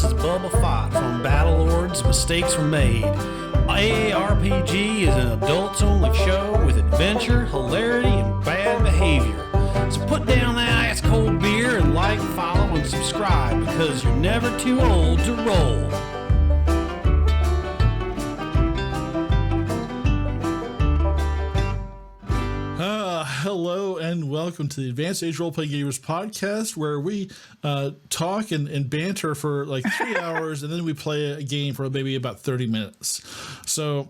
this is Bubba Fott from Battlelords. Mistakes were made. AARPG is an adults-only show with adventure, hilarity, and bad behavior. So put down that ice-cold beer and like, follow, and subscribe because you're never too old to roll. Hello and welcome to the Advanced Age Roleplay Gamers podcast, where we talk and banter for like 3 hours, and then we play a game for maybe about 30 minutes. So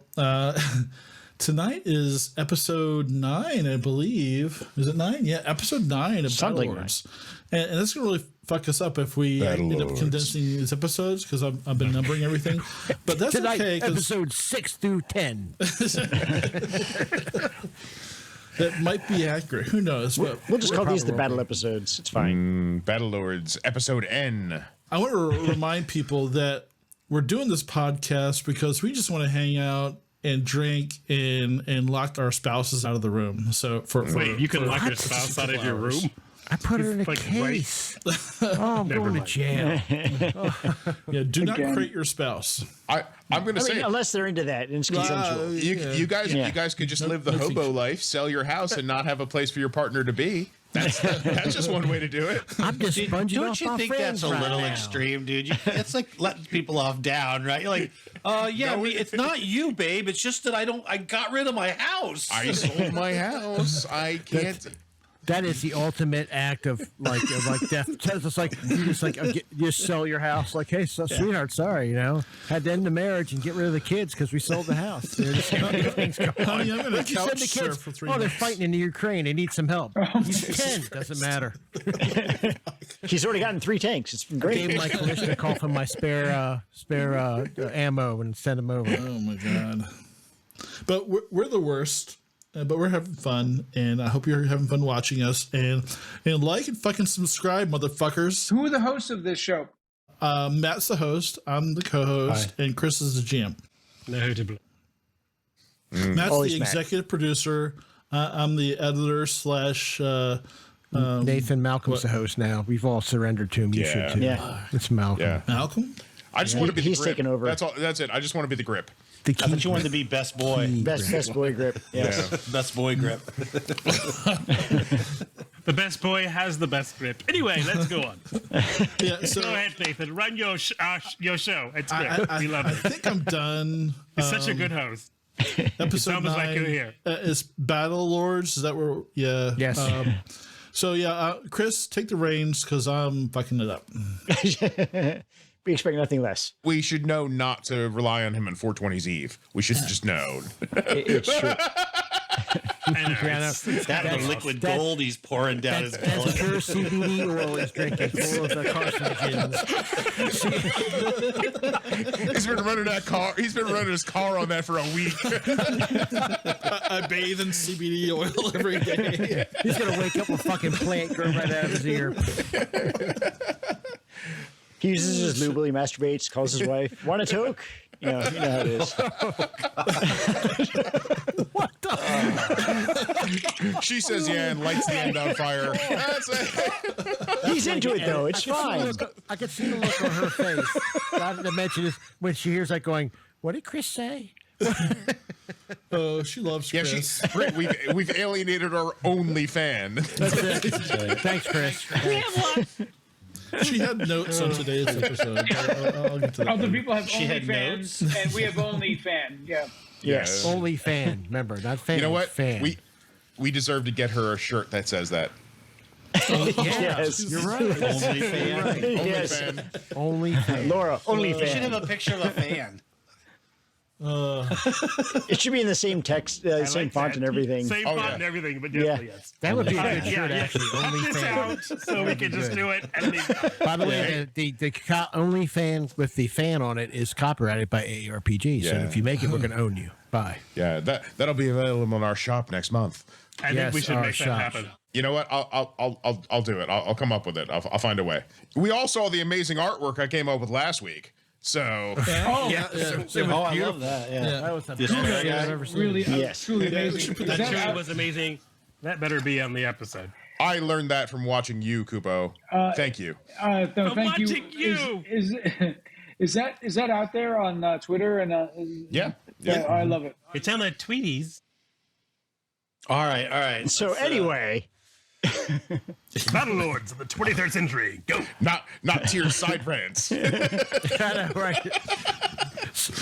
tonight is episode 9, I believe. Is it 9? Yeah, episode 9 of Battlelords. And that's going to really fuck us up if we end up condensing these episodes, because I've been numbering everything. But that's tonight, okay. Episode 6 through 10. That might be accurate. Who knows? We'll just call these the battle episodes. It's fine. Battlelords, episode N. I want to remind people that we're doing this podcast because we just want to hang out and drink and lock our spouses out of the room. So Wait, you can lock your spouse out of your room? I put her in a case. Oh, I'm going to jail. Yeah, do not crate your spouse. I'm going to say, unless they're into that, and it's consensual. you guys could just live the hobo life, sell your house, and not have a place for your partner to be. That's just one way to do it. I'm just sponging Don't off you my think friends that's a right little now. extreme, dude? It's like letting people off down, right? You're like, it's not you, babe. It's just that I got rid of my house. I sold my house. I can't. That is the ultimate act of death. It's like you just sell your house. Like, hey, sweetheart, sorry, had to end the marriage and get rid of the kids because we sold the house. Things going on. Honey, I'm going to You said couch the surf kids, for 3 they're months. fighting in the Ukraine. They need some help. He's 10. Doesn't matter. He's already gotten 3 tanks. It's been I great. gave my Kalashnikov and my spare ammo and sent him over. Oh, my God. But we're the worst. But we're having fun, and I hope you're having fun watching us. And like and fucking subscribe, motherfuckers. Who are the hosts of this show? Matt's the host. I'm the co-host, and Chris is the GM. Notably. Matt's Always the Matt. executive producer. I'm the editor / Nathan Malcolm's the host now. We've all surrendered to him. You should too. Yeah. It's Malcolm. Yeah. Malcolm. I just want to be the He's grip. taken over. That's all. That's it. I just want to be the grip. The I thought you wanted to be best boy. Best boy grip. Yes. Best boy grip. The best boy has the best grip. Anyway, let's go on. Yeah. So Go ahead, Nathan. Run your show. It's great. We love I it. think I'm done. He's such a good host. Episode almost 9 like you're here. Is Battlelords. Is that where? Yeah. Yes. So yeah, Chris, take the reins because I'm fucking it up. We expect nothing less. We should know not to rely on him on 420's Eve. We should just know. It's true. That the liquid gold he's pouring down his That's belly. pure CBD oil he's drinking, full of the carcinogens. He's been running that car. He's been running his car on that for a week. I bathe in CBD oil every day. He's gonna wake up with fucking plant growing right out of his ear. He uses his lube while he masturbates, calls his wife, want a toke? You know how it is. She says yeah and lights the end on fire. That's it. He's into it, though. It's fine. I could see the look on her face. Not to mention is when she hears that going, what did Chris say? Oh, she loves Yeah, Chris. we've alienated our only fan. That's it. Thanks, Chris. She had notes on today's episode. I'll get to that. Other people have She had OnlyFans, and we have OnlyFan. Yeah. Yes. Only fan. Remember, not fan. You know what? Fan. We deserve to get her a shirt that says that. Yes. You're right. Only fan. Only Yes. fan. Only fan. Laura, You should OnlyFan. have a picture of a fan. It should be in the same text, same font and everything. Same Oh, font yeah. and everything, but Yeah. yes. That would be a good shirt, Yeah. actually. Only Cut this fan. out so we can just do it. And By the way, the only fan with the fan on it is copyrighted by AARPG. So Yeah. if you make it, we're going to own you. Bye. Yeah, that'll be available in our shop next month. I think Yes, we should our make that shops. happen. You know what? I'll do it. I'll come up with it. I'll find a way. We all saw the amazing artwork I came up with last week. So Oh, Yeah. Oh, I love that. Yeah. That was the This best guy- shit I've ever seen. really, Yes. truly Yeah, we amazing. should put Is that That that tree out- was amazing. That better be on the episode. I learned that from watching you, Kupo. Thank you. No, I'm thank you. watching you. Is that out there on Twitter? And Yeah. I love it. It's on the Tweeties. All right. So anyway, Battlelords of the 23rd century. Go. Not Tier's side rants. I know, right?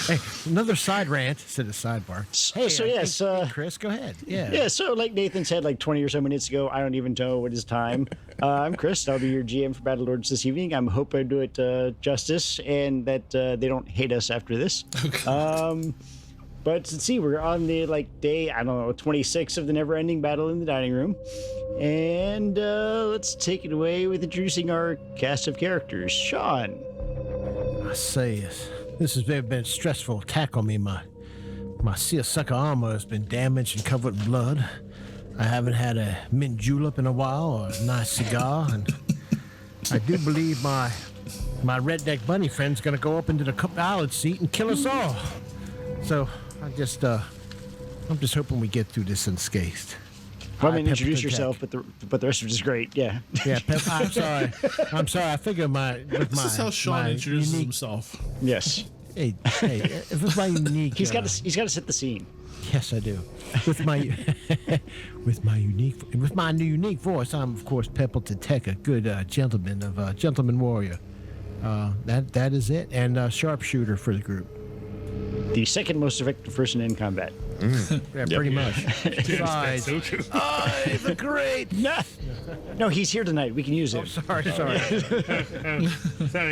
Hey, another side rant instead of sidebar. Hey, so yes, Chris, go ahead. Yeah. yeah. So like Nathan said, like 20 or so minutes ago, I don't even know what is time. I'm Chris. I'll be your GM for Battlelords this evening. I'm hoping I do it justice and that they don't hate us after this. But let's see, we're on the day, 26 of the never-ending battle in the dining room. And let's take it away with introducing our cast of characters. Sean. I say this has been a stressful attack on me. My seersucker armor has been damaged and covered in blood. I haven't had a mint julep in a while or a nice cigar, and I do believe my redneck bunny friend's gonna go up into the pilot seat and kill us all. So I'm just hoping we get through this unscathed. Well, I mean, introduce yourself, but the rest of it is great. Yeah. Yeah, I'm sorry. I figure This is how Sean introduces himself. Yes. Hey, if it's my unique. He's got to set the scene. Yes, I do. With my unique voice, I'm of course Peppleton Tech, a good gentleman warrior. That is it, and sharpshooter for the group. The second most effective person in combat. Yeah, pretty much. That's so true. The great. No, he's here tonight. We can use him. Sorry. Sorry,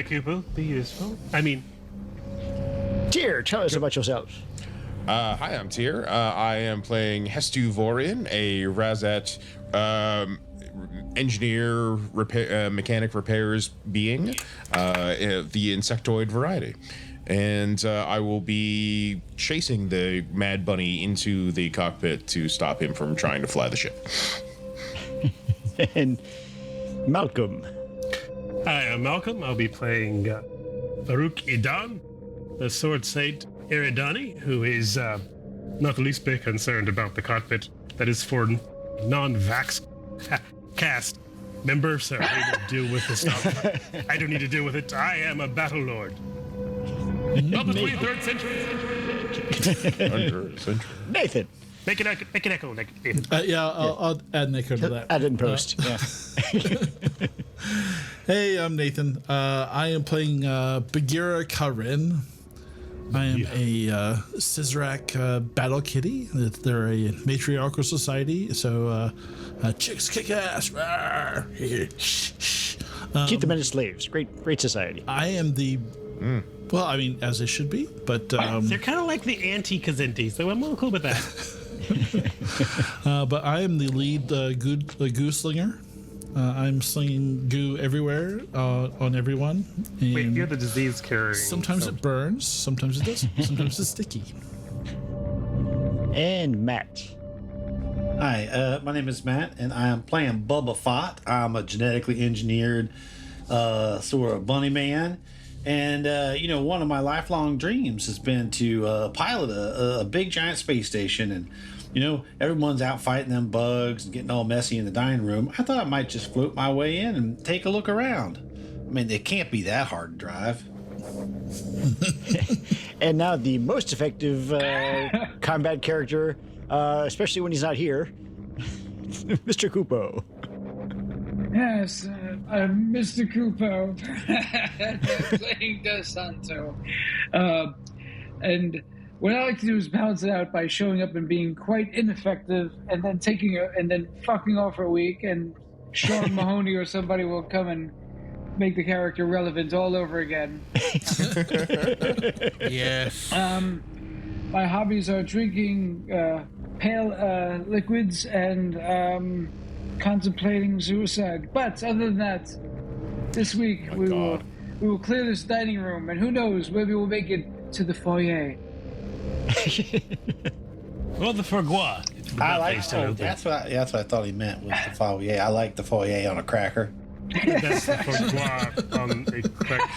Kupo. Be useful. I mean, Tyr, tell us about yourself. Hi, I'm Tyr. I am playing Hestu Vorian, a Razat engineer, mechanic repairs being, the insectoid variety. And I will be chasing the Mad Bunny into the cockpit to stop him from trying to fly the ship. And Malcolm. hi, I'm Malcolm. I'll be playing Farooq Idan, the Swordsaint Eridani, who is not the least bit concerned about the cockpit that is for non-vax caste members, so they will deal with the stuff. I don't need to deal with it. I am a Battlelord. Of the 23rd century. Nathan. Make an echo, Nathan. I'll add Nico to that. Add in post. Yeah. Hey, I'm Nathan. I am playing Bagheera Karin. I am a Scissorak battle kitty. They're a matriarchal society, so chicks kick ass. Keep them as slaves. Great society. I am the... Well, I mean, as it should be, but... They're kind of like the anti-Kazenti, so I'm all cool with that. but I am the lead goo slinger. I'm slinging goo everywhere on everyone. And Wait, you're the disease carrying. sometimes it burns, sometimes it doesn't, sometimes it's sticky. And Matt. Hi, my name is Matt, and I am playing Bubba Fott. I'm a genetically engineered sort of bunny man. And, one of my lifelong dreams has been to pilot a big giant space station. And, everyone's out fighting them bugs and getting all messy in the dining room. I thought I might just float my way in and take a look around. I mean, it can't be that hard to drive. And now the most effective combat character, especially when he's not here, Mr. Kupo. Yes, I'm Mr. Kupo, playing Dos Santo. And what I like to do is balance it out by showing up and being quite ineffective, and then fucking off for a week, and Sean Mahoney or somebody will come and make the character relevant all over again. Yes. My hobbies are drinking pale liquids and contemplating suicide. But other than that, this week we will clear this dining room, and who knows, maybe we'll make it to the foyer. Or the foie. I like that's what I thought he meant was the foyer. I like the foyer on a cracker. That's the foie on a crack.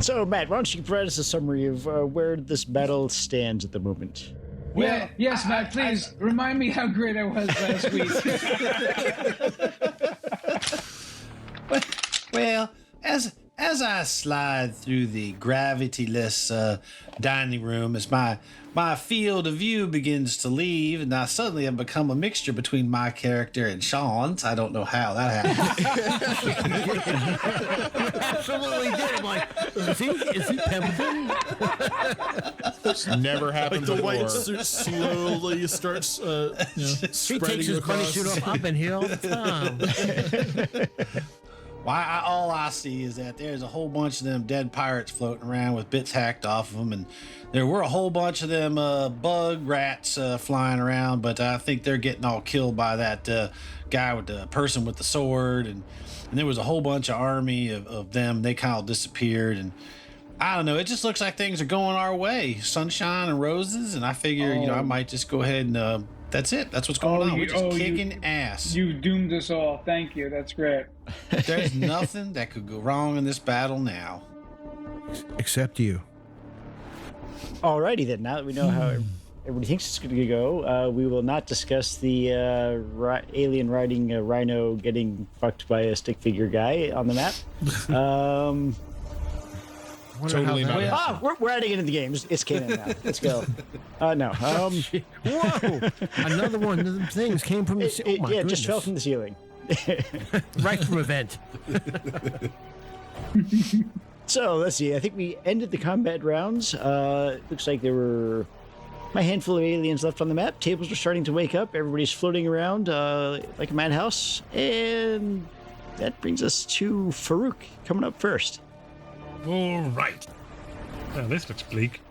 So, Matt, why don't you provide us a summary of where this battle stands at the moment? Yeah, yes, Matt, please remind me how great I was last week. Well, as I slide through the gravity-less dining room, as my field of view begins to leave, and I suddenly have become a mixture between my character and Sean's. I don't know how that happened. Absolutely did. I'm like, is he Templeton? It's never happened The before. white suit slowly starts, He spreading takes his bunny across. suit off. I've been here all the time. Why? All I see is that there's a whole bunch of them dead pirates floating around with bits hacked off of them, and there were a whole bunch of them bug rats flying around, but I think they're getting all killed by that guy with the person with the sword, and there was a whole bunch of army of them. They kind of disappeared, and I don't know. It just looks like things are going our way, sunshine and roses, and I figure I might just go ahead and that's it. That's what's going on. We're just kicking ass. You doomed us all. Thank you. That's great. There's nothing that could go wrong in this battle now. Except you. Alrighty then. Now that we know how everybody thinks it's going to go, we will not discuss the alien riding a rhino getting fucked by a stick figure guy on the map. Totally not. We're adding it into the game. It's canon now. Let's go. No. Whoa! Another one of them things came from the ceiling. Yeah, it just fell from the ceiling. Right from a vent. So let's see. I think we ended the combat rounds. Looks like there were a handful of aliens left on the map. Tables are starting to wake up. Everybody's floating around like a madhouse. And that brings us to Farooq coming up first. All right. Now this looks bleak.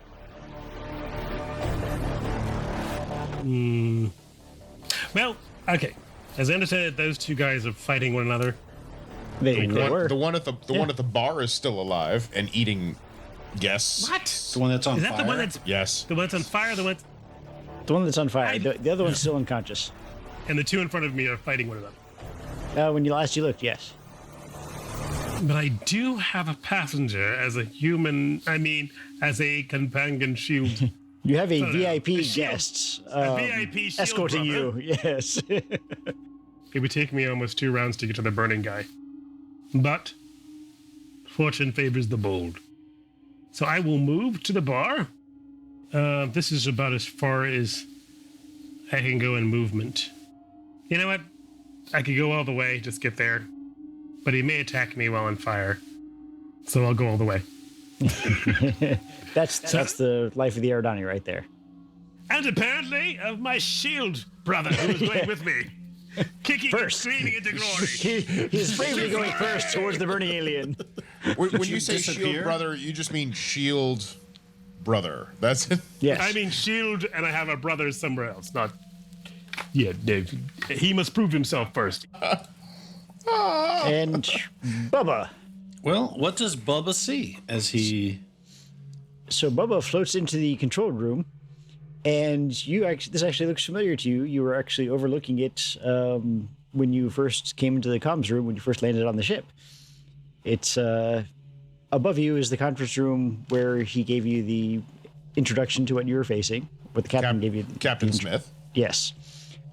Well, okay. As I understand it, those two guys are fighting one another. They were. The one at the one at the bar is still alive and eating guests. What? The one that's on Is that fire. the one that's Yes. the one that's on fire? The one, The one that's on fire. The other one's still unconscious. and the two in front of me are fighting one another. When you looked, yes. But I do have a passenger as a human. I mean, as a companion shield. You have a no, VIP a shield. guest VIP shield escorting brother. you. Yes. It would take me almost 2 rounds to get to the burning guy. But fortune favors the bold. So I will move to the bar. This is about as far as I can go in movement. You know what? I could go all the way, just get there. But he may attack me while on fire. So I'll go all the way. That's the life of the Eridani right there. And apparently of my shield brother who is going with me. Kicking First. and screaming into glory. He's bravely going first towards the burning alien. When you you say disappear? shield brother, you just mean shield brother. That's it. Yes. I mean shield, and I have a brother somewhere else. Not. Yeah, Dave. He must prove himself first. And Bubba. Well, what does Bubba see as he? So Bubba floats into the control room, and this actually looks familiar to you. You were actually overlooking it when you first came into the comms room, when you first landed on the ship. It's above you is the conference room where he gave you the introduction to what you were facing, what the captain gave you. Captain Smith. Yes.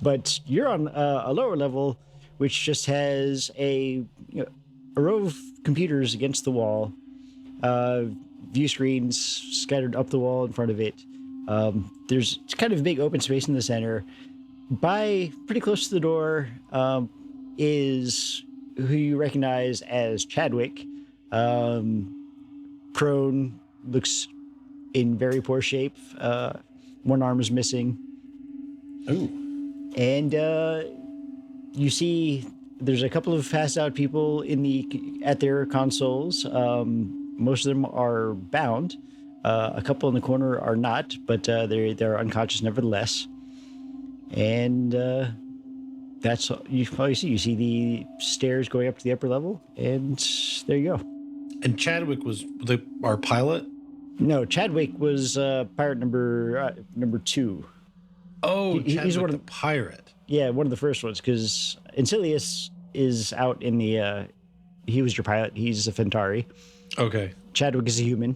But you're on a lower level, which just has a row of computers against the wall, view screens scattered up the wall in front of it. There's kind of a big open space in the center. Pretty close to the door is who you recognize as Chadwick. Prone, looks in very poor shape. One arm is missing. Ooh. And you see there's a couple of passed out people at their consoles. Most of them are bound. A couple in the corner are not, but they're unconscious nevertheless. And that's all you probably see. You see the stairs going up to the upper level, and there you go. And Chadwick was our pilot. No, Chadwick was pirate number 2. Oh, he's Chadwick one of the pirate. Yeah, one of the first ones, because Ancilius is out in the. He was your pilot. He's a Fentari. Okay. Chadwick is a human.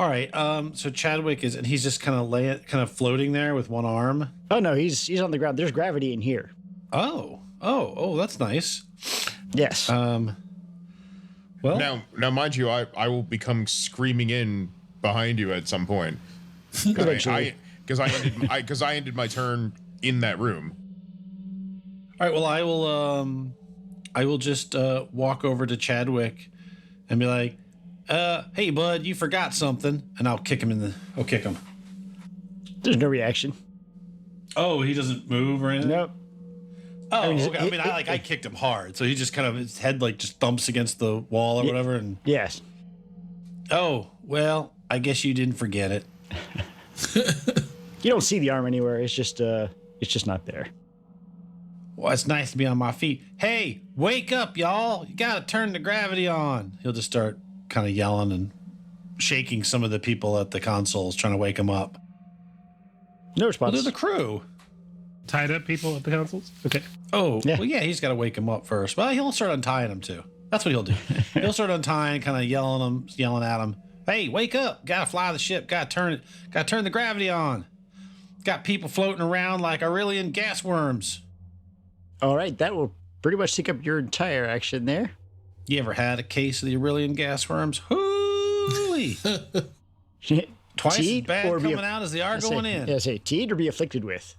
All right. So Chadwick and he's just kind of floating there with one arm. Oh no, he's on the ground. There's gravity in here. Oh, that's nice. Yes. Well, Now, mind you, I will become screaming in behind you at some point because I ended my turn in that room. all right. Well, I will just walk over to Chadwick and be like, "Hey, bud, you forgot something," and I'll kick him I'll kick him. There's no reaction. Oh, he doesn't move or anything. Nope. Oh, I mean, okay. I kicked him hard, so he just kind of his head like just thumps against the wall or whatever, and Yes. oh well, I guess you didn't forget it. You don't see the arm anywhere. It's just not there. Well, it's nice to be on my feet. Hey, wake up, y'all! You gotta turn the gravity on. He'll just start kind of yelling and shaking some of the people at the consoles, trying to wake them up. No Well, response. they're the crew. Tied up people at the consoles? Okay. Oh, Yeah. well, yeah, he's got to wake them up first. Well, he'll start untying them too. That's what he'll do. He'll start untying, kind of yelling at them. Hey, wake up! Gotta fly the ship. Gotta turn the gravity on. Got people floating around like Aurelian gas worms. All right, that will pretty much take up your entire action there. You ever had a case of the Aurelian gas worms? Hooey! Twice as Teed bad or be coming out as they are going in. Yeah, say teed or be afflicted with.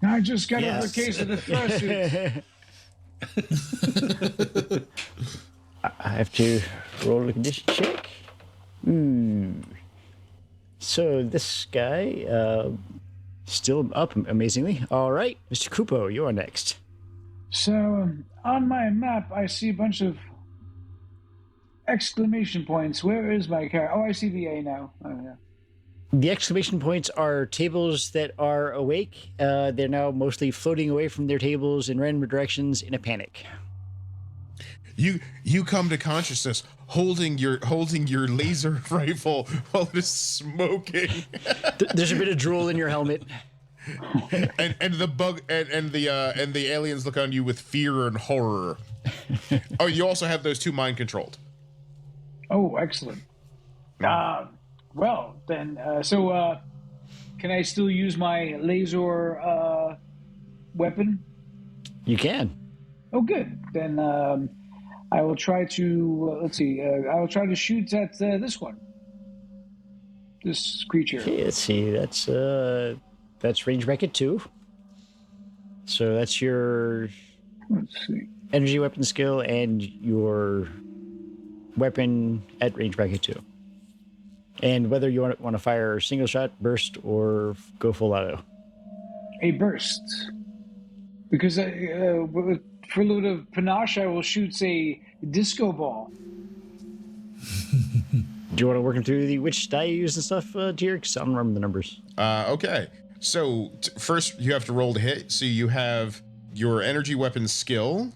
I just got Yes. over a case of the thrust. I have to roll a condition check. So this guy, still up amazingly. All right, Mr. Kupo, you're next. So on my map, I see a bunch of exclamation points. Where is my character? Oh, I see the A now. Oh, yeah. The exclamation points are tables that are awake. They're now mostly floating away from their tables in random directions in a panic. You come to consciousness holding your laser rifle while it is smoking, There's a bit of drool in your helmet. and the bug and the aliens look on you with fear and horror. Oh, you also have those two mind controlled. Oh, excellent. Well, then, can I still use my laser weapon? You can. Oh, good. Then I will try to, let's see, I will try to shoot at this one. This creature. Okay, let's see. That's range bracket 2. So that's your Let's see. energy weapon skill and your weapon at range bracket 2. And whether you want to fire single shot, burst, or go full auto. A burst. Because for a little bit of panache, I will shoot a disco ball. Do you want to work him through which die you use and stuff, Tier? Because I don't remember the numbers. Okay. So first you have to roll to hit. So you have your energy weapon skill,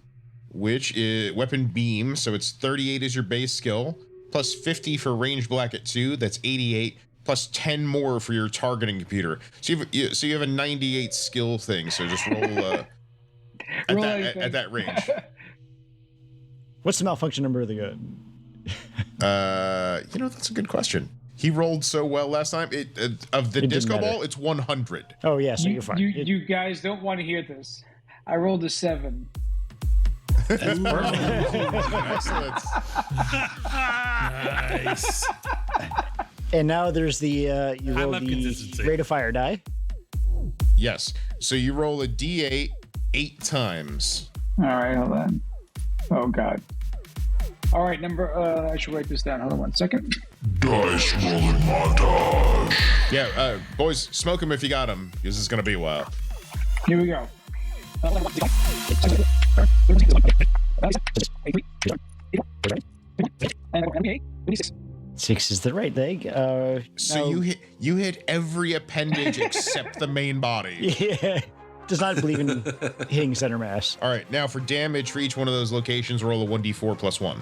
which is weapon beam. So it's 38 is your base skill, plus 50 for range black at 2. That's 88, plus 10 more for your targeting computer. So you have a 98 skill thing. So just roll at that range. What's the malfunction number of the gun? That's a good question. He rolled so well last time. Of the It didn't disco matter. ball, it's 100. Oh, yeah, so You, you're fine. you guys don't want to hear this. I rolled a 7. Excellent. Nice. And now there's the you I roll love the consistency. rate of fire die. Yes. So you roll a D8 8 times. All right, hold on. Oh, God. All right, I should write this down. Hold on 1 second. Dice rolling montage. Yeah, boys, smoke them if you got them, because it's gonna be a while. Here we go. 6 is the right leg. So now- you hit every appendage except the main body. Yeah, does not believe in hitting center mass. All right, now for damage for each one of those locations, roll a 1d4 plus 1.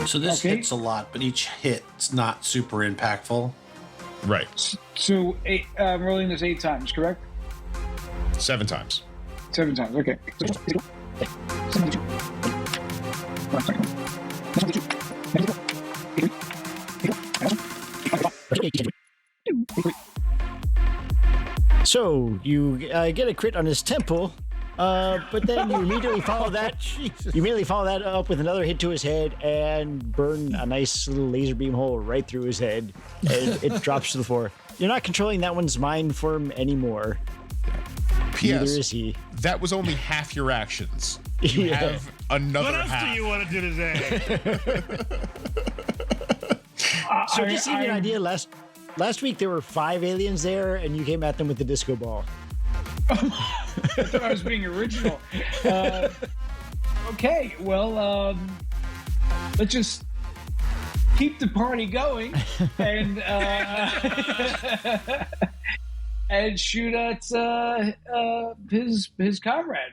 So this Okay. hits a lot, but each hit's not super impactful. Right. So I'm rolling this 8 times, correct? 7 times. 7 times, okay. So you get a crit on his temple, but then you immediately follow that. You immediately follow that up with another hit to his head and burn a nice little laser beam hole right through his head, and it drops to the floor. You're not controlling that one's mind form anymore. Neither is he. That was only half your actions. You have another What else half. do you want to do today? So just to give you an idea, last week there were 5 aliens there, and you came at them with the disco ball. I thought I was being original. Okay, well, let's just keep the party going and and shoot at his comrade.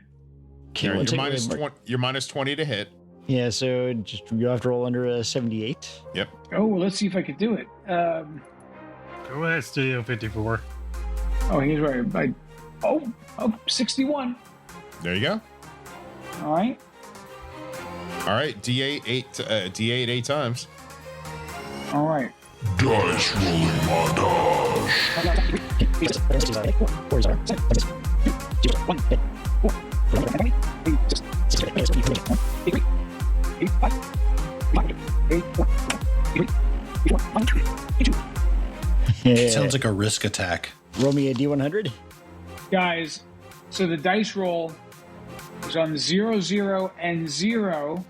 You're minus 20 to hit. Yeah, so just you have to roll under a 78. Yep. Oh, well, let's see if I can do it. Go ahead, Studio 54. Oh, he's right. 61. There you go. All right. All right, D8 8 times. All right. Dice rolling montage. Sounds like a risk attack. Roll me a D100. Guys, so the dice roll was on 0, 0, and 0.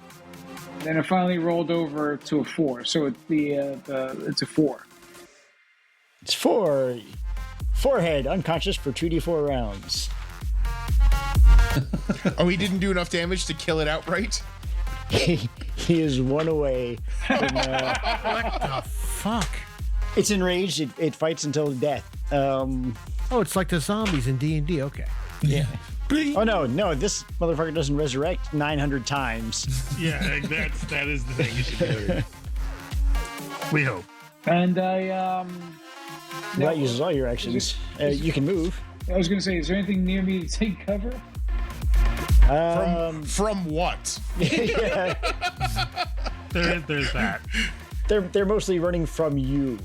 Then it finally rolled over to a 4. So it's a 4. It's 4. Forehead, unconscious for 2d4 rounds. Oh, he didn't do enough damage to kill it outright? He is 1 away from... What the fuck? It's enraged. It fights until death. Oh, it's like the zombies in D&D. Okay. Yeah. Oh, no. This motherfucker doesn't resurrect 900 times. Yeah, that is the thing you should do. We hope. And I That uses all your actions. You can move. I was going to say, is there anything near me to take cover? From what? Yeah, There's that. they're mostly running from you.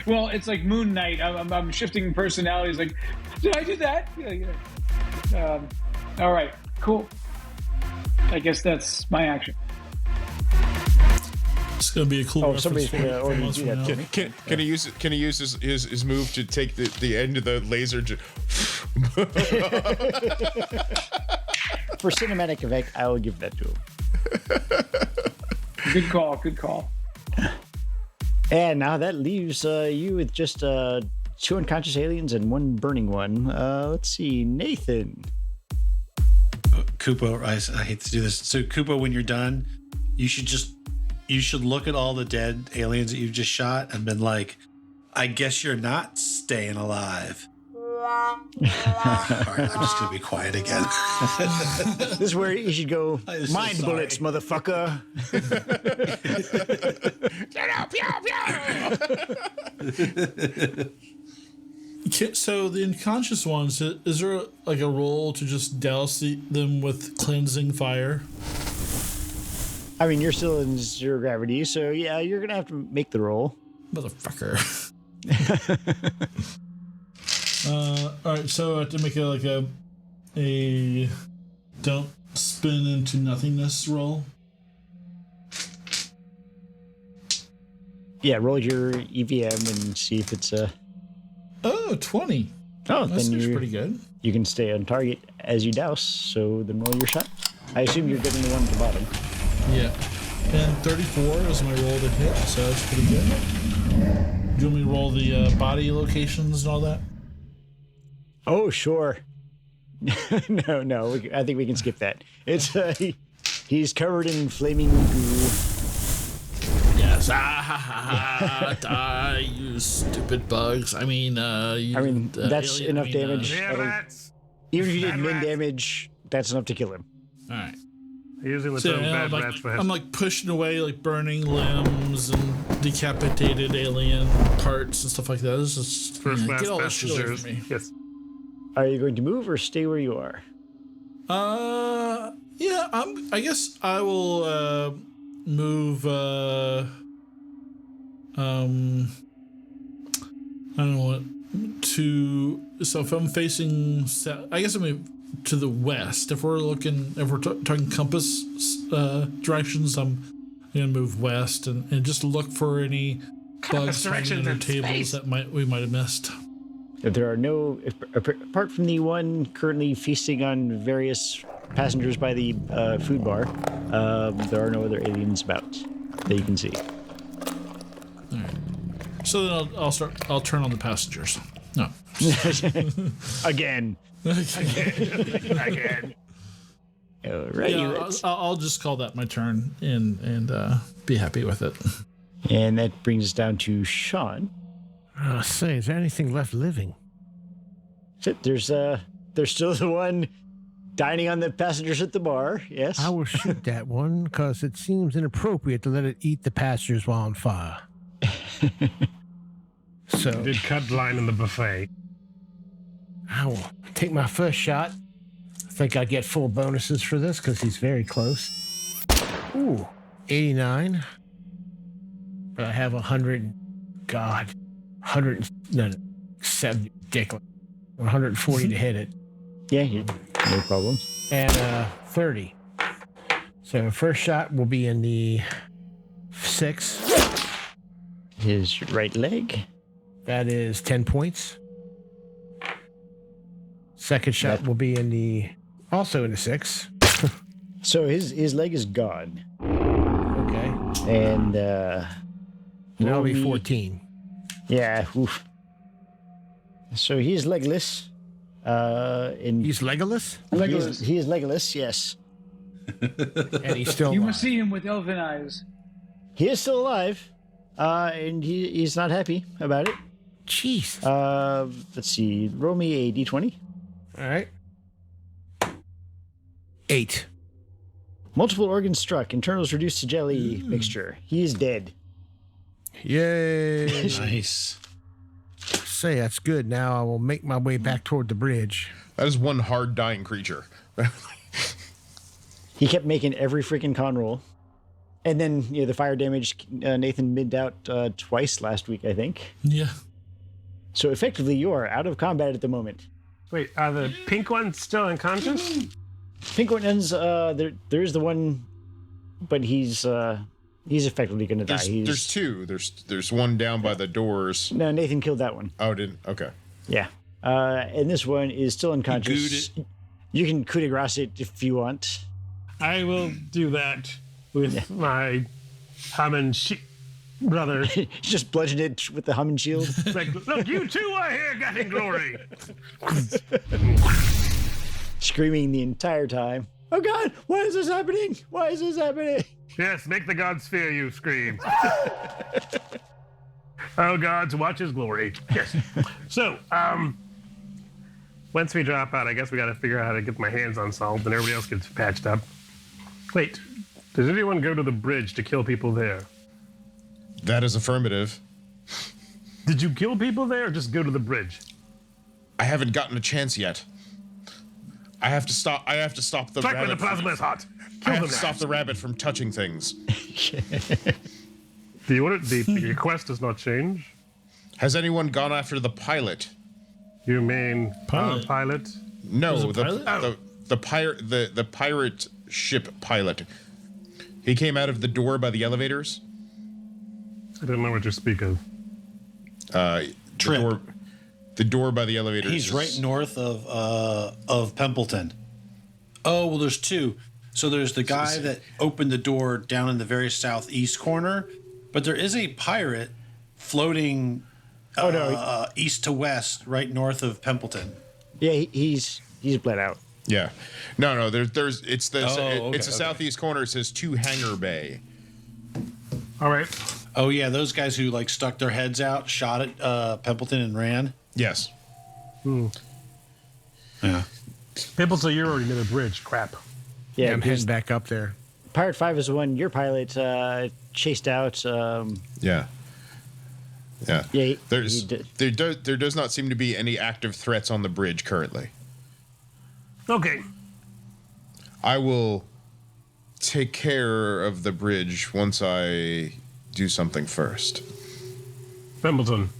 Well, it's like Moon Knight. I'm shifting personalities. Like, did I do that? Yeah. All right, cool. I guess that's my action. It's gonna be a cool. Oh, somebody's gonna already months do from that now. to me. Can he use his move to take the end of the laser? For cinematic effect, I will give that to him. Good call. And now that leaves you with just 2 unconscious aliens and 1 burning one. Let's see, Nathan. Koopa, I hate to do this. So Koopa, when you're done, you should look at all the dead aliens that you've just shot and been like, I guess you're not staying alive. All right, I'm just gonna be quiet again. This is where you should go. I'm so Mind sorry. bullets, motherfucker. So the unconscious ones, is there like a role to just douse them with cleansing fire? I mean, you're still in 0 gravity, so yeah, you're gonna have to make the roll. Motherfucker. All right, so I have to make a don't spin into nothingness roll. Yeah, roll your EVM and see if it's a. Oh, 20. Oh, That then seems you pretty good. you can stay on target as you douse. So then roll your shot. I assume you're getting the one at the bottom. Yeah. And 34 is my roll to hit, so that's pretty good. Do you want me to roll the body locations and all that? Oh, sure. No. I think we can skip that. It's he's covered in flaming goo. Yes. Die, you stupid bugs. That's enough damage. Yeah, rats. Even if you did Bad min rats. damage, that's enough to kill him. All right. Using the So term yeah, bad rats for I'm like pushing away like burning limbs and decapitated alien parts and stuff like that. This is first class get all this shit away passengers. from me. Yes. Are you going to move or stay where you are? Yeah, I guess I will move. I don't know what to. So if I'm facing, I guess I move to the west. If we're talking compass directions, I'm gonna move west and just look for any bugs hanging under tables that we might have missed. If there are no, apart from the one currently feasting on various passengers by the food bar, there are no other aliens about that you can see. All right. So then I'll turn on the passengers. No. Again. All right. Yeah, I'll just call that my turn and be happy with it. And that brings us down to Sean. Say, is there anything left living? There's still the one dining on the passengers at the bar. Yes. I will shoot that one because it seems inappropriate to let it eat the passengers while on fire. So I did cut line in the buffet. I will take my first shot. I think I get full bonuses for this because he's very close. Ooh, 89. But I have 100. God, 170. Ridiculous. 140 to hit it. Yeah, no problem. And 30. So first shot will be in the 6. His right leg. That is 10 points. Second shot will be also in the 6. So his leg is gone. Okay. And that'll be 14. Yeah. Oof. So he's legless. He's Legolas? Legolas. He is Legolas, yes. And he's still You alive. must see him with elven eyes. He is still alive. And he's not happy about it. Jeez. Let's see. Roll me a d20. All right. 8. Multiple organs struck. Internals reduced to jelly mixture. He is dead. Yay. Nice. Say, that's good. Now I will make my way back toward the bridge. That is one hard dying creature. He kept making every freaking con roll. And then, the fire damage Nathan minned out twice last week, I think. Yeah. So effectively, you are out of combat at the moment. Wait, are the pink ones still unconscious? Pink one's there's the one, but he's effectively going to die. There's two. There's one down by the doors. No, Nathan killed that one. Oh, didn't? Okay. Yeah. And this one is still unconscious. You can coup de grace it if you want. I will do that with my Hammond brother. Just bludgeon it with the Hammond shield. Like, look, you too are here getting glory. Screaming the entire time. Oh God, why is this happening? Why is this happening? Yes, make the gods fear you, scream. Oh, gods, watch his glory. Yes. So, once we drop out, I guess we got to figure out how to get my hands on salt, and everybody else gets patched up. Wait, does anyone go to the bridge to kill people there? That is affirmative. Did you kill people there, or just go to the bridge? I haven't gotten a chance yet. I have to stop the Strike when rabbit. the plasma is hot. I Kill have them to now. stop the rabbit from touching things. The request does not change. Has anyone gone after the pilot? You mean pilot? No, There's a pilot? the pirate ship pilot. He came out of the door by the elevators. I don't know what you speak of. Trip. The door by the elevators. He's right north of Templeton. Oh, well, there's two. So there's the guy that opened the door down in the very southeast corner, but there is a pirate floating east to west right north of Templeton. Yeah, he's bled out. Yeah. No. There's it's the okay, it's the southeast corner. It says 2 Hangar Bay. All right. Oh yeah, those guys who like stuck their heads out, shot at Templeton and ran. Yes. Yeah. People say you're already near the bridge. Crap. Yeah, I'm because heading back up there. Pirate 5 is the one your pilot chased out. Yeah. Yeah, there does not seem to be any active threats on the bridge currently. Okay. I will take care of the bridge once I do something first. Wimbledon,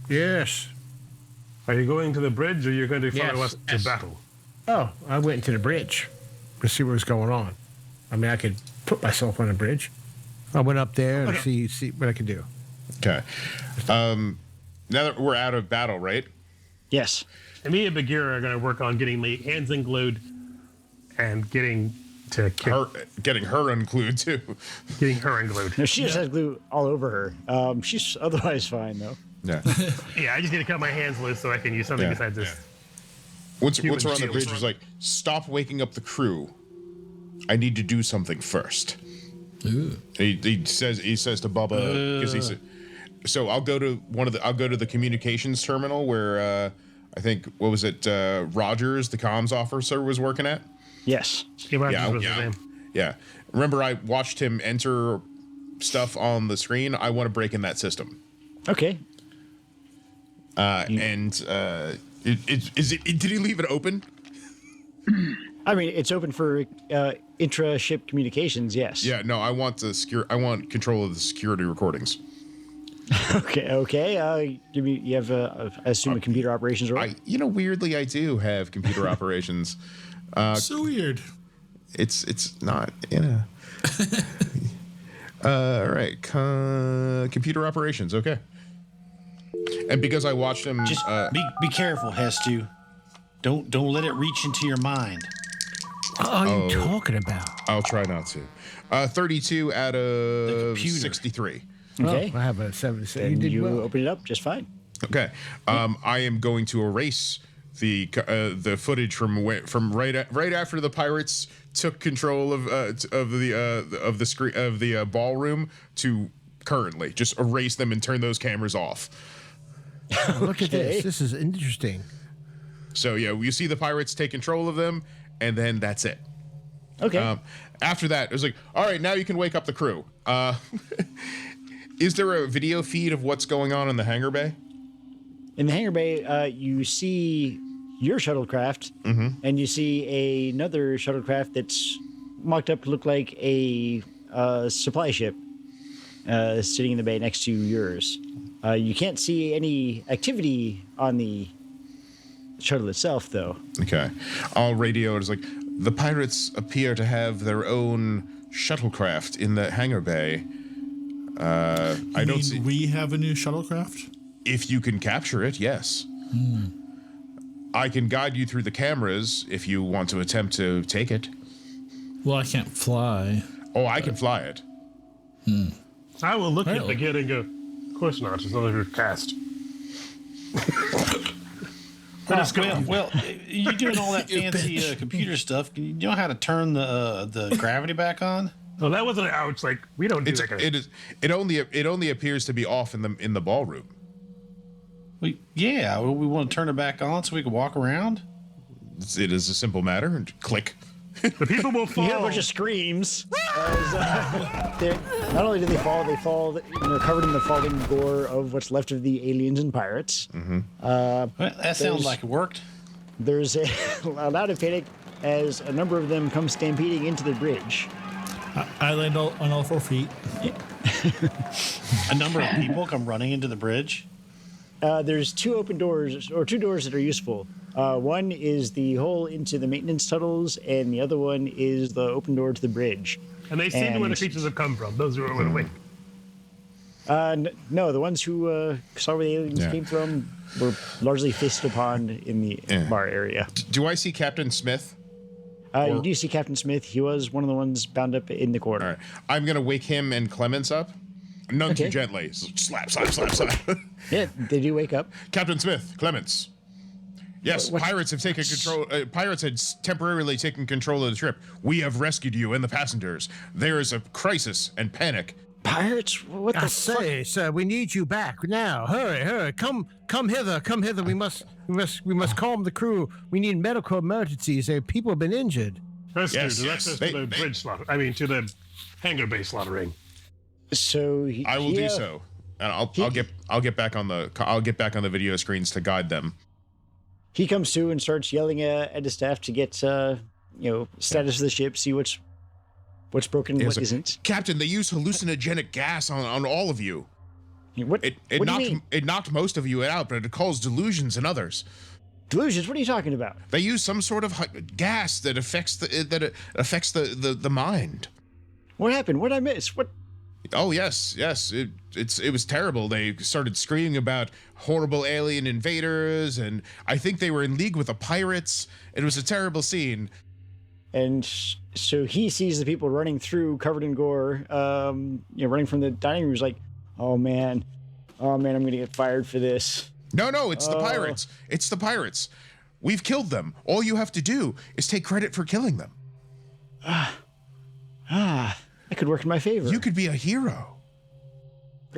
Yes. are you going to the bridge or are you going to follow Yes, us yes. to battle? Oh, I went to the bridge to see what was going on. I mean, I could put myself on a bridge. I went up there and see what I could do. Okay. Now that we're out of battle, right? Yes. And me and Bagheera are going to work on getting the hands unglued and getting Her unglued too. getting her unglued. No, she just has glue all over her. She's otherwise fine though. Yeah. Yeah, I just need to cut my hands loose so I can use something Yeah. besides this. Once we're on the shield. bridge, he's like, stop waking up the crew. I need to do something first. Ooh. He says to Bubba because he said. So I'll go to the communications terminal where I think Rogers, the comms officer, was working at. Yes. Yeah, Rogers was his name. Yeah. Remember, I watched him enter stuff on the screen. I want to break in that system. Okay. Did he leave it open? I mean, it's open for intra-ship communications. Yes. Yeah. No, I want control of the security recordings. Okay. You have I assume a computer operations role. Weirdly, I do have computer operations. So weird. It's not. All right. Computer operations. Okay. And because I watched him, Just be careful, Hestu. Don't let it reach into your mind. What are you talking about? I'll try not to. 32 out of computer. 63. Okay. Oh, I have a 76. And You did you well. open it up just fine. Okay. I am going to erase the footage from right after the pirates took control of the screen of the ballroom to currently. Just erase them and turn those cameras off. Look at this. This is interesting. So yeah, you see the pirates take control of them, and then that's it. Okay. After that, it was like, all right, now you can wake up the crew. Is there a video feed of what's going on in the hangar bay? In the hangar bay, you see your shuttlecraft, and you see another shuttlecraft that's mocked up to look like a supply ship sitting in the bay next to yours. You can't see any activity on the shuttle itself, though. Okay. I'll radio it as like, the pirates appear to have their own shuttlecraft in the hangar bay. I don't see. We have a new shuttlecraft? If you can capture it, yes. I can guide you through the cameras if you want to attempt to take it. Well, I can't fly. Oh, I can fly it. I will look at Really? Bagheera and go, of course not, it's not your cast. Well, you're doing all that fancy computer stuff. You know how to turn the gravity back on? Well, that wasn't ouch. Like, we don't do that kind of It is. It only appears to be off in the ballroom. We want to turn it back on so we can walk around. It is a simple matter. And click. The people will You fall. hear a bunch of screams. Not only do they fall, they're covered in the falling gore of what's left of the aliens and pirates. Well, that sounds like it worked. There's a loud of panic as a number of them come stampeding into the bridge. I land on all 4 feet. A number of people come running into the bridge. There's two open doors, or two doors that are useful. One is the hole into the maintenance tunnels, and the other one is the open door to the bridge. And they seem to where the And- creatures have come from. Those who are awake. No, the ones who saw where the aliens Yeah. came from were largely feasted upon in the bar area. Do I see Captain Smith? You do see Captain Smith. He was one of the ones bound up in the corner. All right. I'm gonna wake him and Clements up. None too Okay. gently. Slap, slap, slap, slap. Yeah, they do wake up. Captain Smith, Clements. Yes, pirates have taken control. Pirates had temporarily taken control of the ship. We have rescued you and the passengers. There is a crisis and panic. Pirates? What I the fuck? say, sir, we need you back now. Hurry, come hither. We must calm the crew. We need medical emergencies. People have been injured. Rescue, Yes, direct yes. us to the bridge slaughter. I mean, to the hangar bay slaughtering. So I will do so, and I'll get back on the video screens to guide them. He comes to and starts yelling at his staff to get status of the ship, see what's broken and what isn't. Captain, they use hallucinogenic gas on all of you. What? It what do you mean? knocked most of you out, but it caused delusions in others. Delusions? What are you talking about? They use some sort of gas that affects the mind. What happened? What did I miss? What? Oh yes. It was terrible. They started screaming about horrible alien invaders, and I think they were in league with the pirates. It was a terrible scene. And so he sees the people running through, covered in gore, running from the dining room. He's like, "Oh man, I'm gonna get fired for this." No, it's the pirates. It's the pirates. We've killed them. All you have to do is take credit for killing them. That could work in my favor. You could be a hero.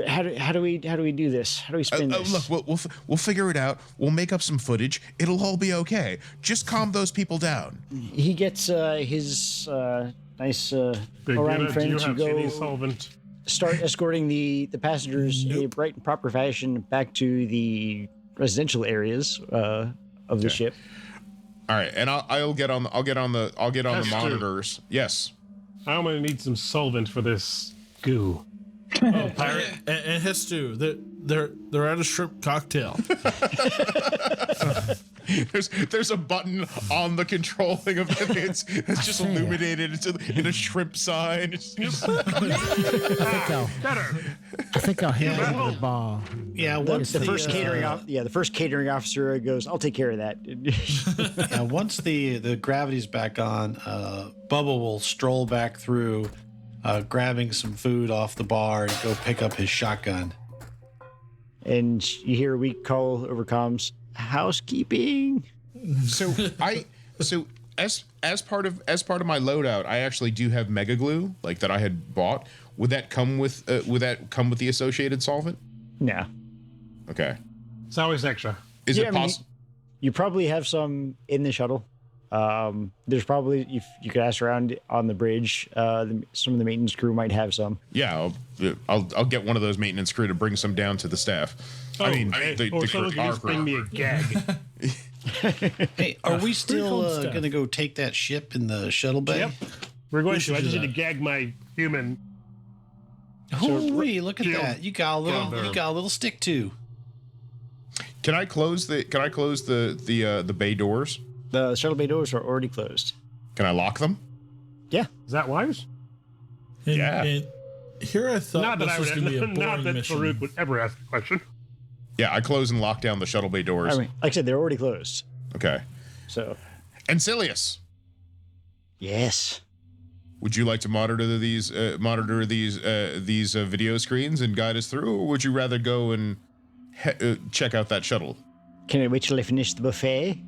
How do we do this? How do we spin this? Look, we'll figure it out. We'll make up some footage. It'll all be okay. Just calm those people down. He gets his nice Big Orion Unit, do friend you to have go any solvent? start escorting the passengers in a bright and proper fashion back to the residential areas of the ship. All right, and I'll get on the monitors. Yes. I'm gonna need some solvent for this goo. Oh, pirate and his too. They're at a shrimp cocktail. There's a button on the control thing of it. It's just illuminated in a shrimp sign. I think I'll handle the ball. Yeah, once The first catering officer goes, "I'll take care of that." Yeah, once the gravity's back on, Bubba will stroll back through, grabbing some food off the bar and go pick up his shotgun. And you hear a weak call over comms, "Housekeeping." So as part of my loadout, I actually do have mega glue, like that I had bought. Would that come with the associated solvent? No. Okay. It's always extra. Is Yeah, it possible? You probably have some in the shuttle. There's probably, if you could ask around on the bridge, some of the maintenance crew might have some. Yeah, I'll get one of those maintenance crew to bring some down to the staff. Or someone can just bring me a gag. Hey, are we still going to go take that ship in the shuttle bay? Yep. We're going to. I just need to gag my human. Holy, look at that! You got a little stick too. Can I close the bay doors? The shuttle bay doors are already closed. Can I lock them? Yeah. Is that wise? And here I thought Not that this was going to be a boring not that mission. Farooq would ever ask a question. Yeah, I close and lock down the shuttle bay doors. I mean, like I said, they're already closed. Okay. So. Ancilius, Yes. would you like to monitor these video screens and guide us through, or would you rather go and check out that shuttle? Can I wait till I finish the buffet?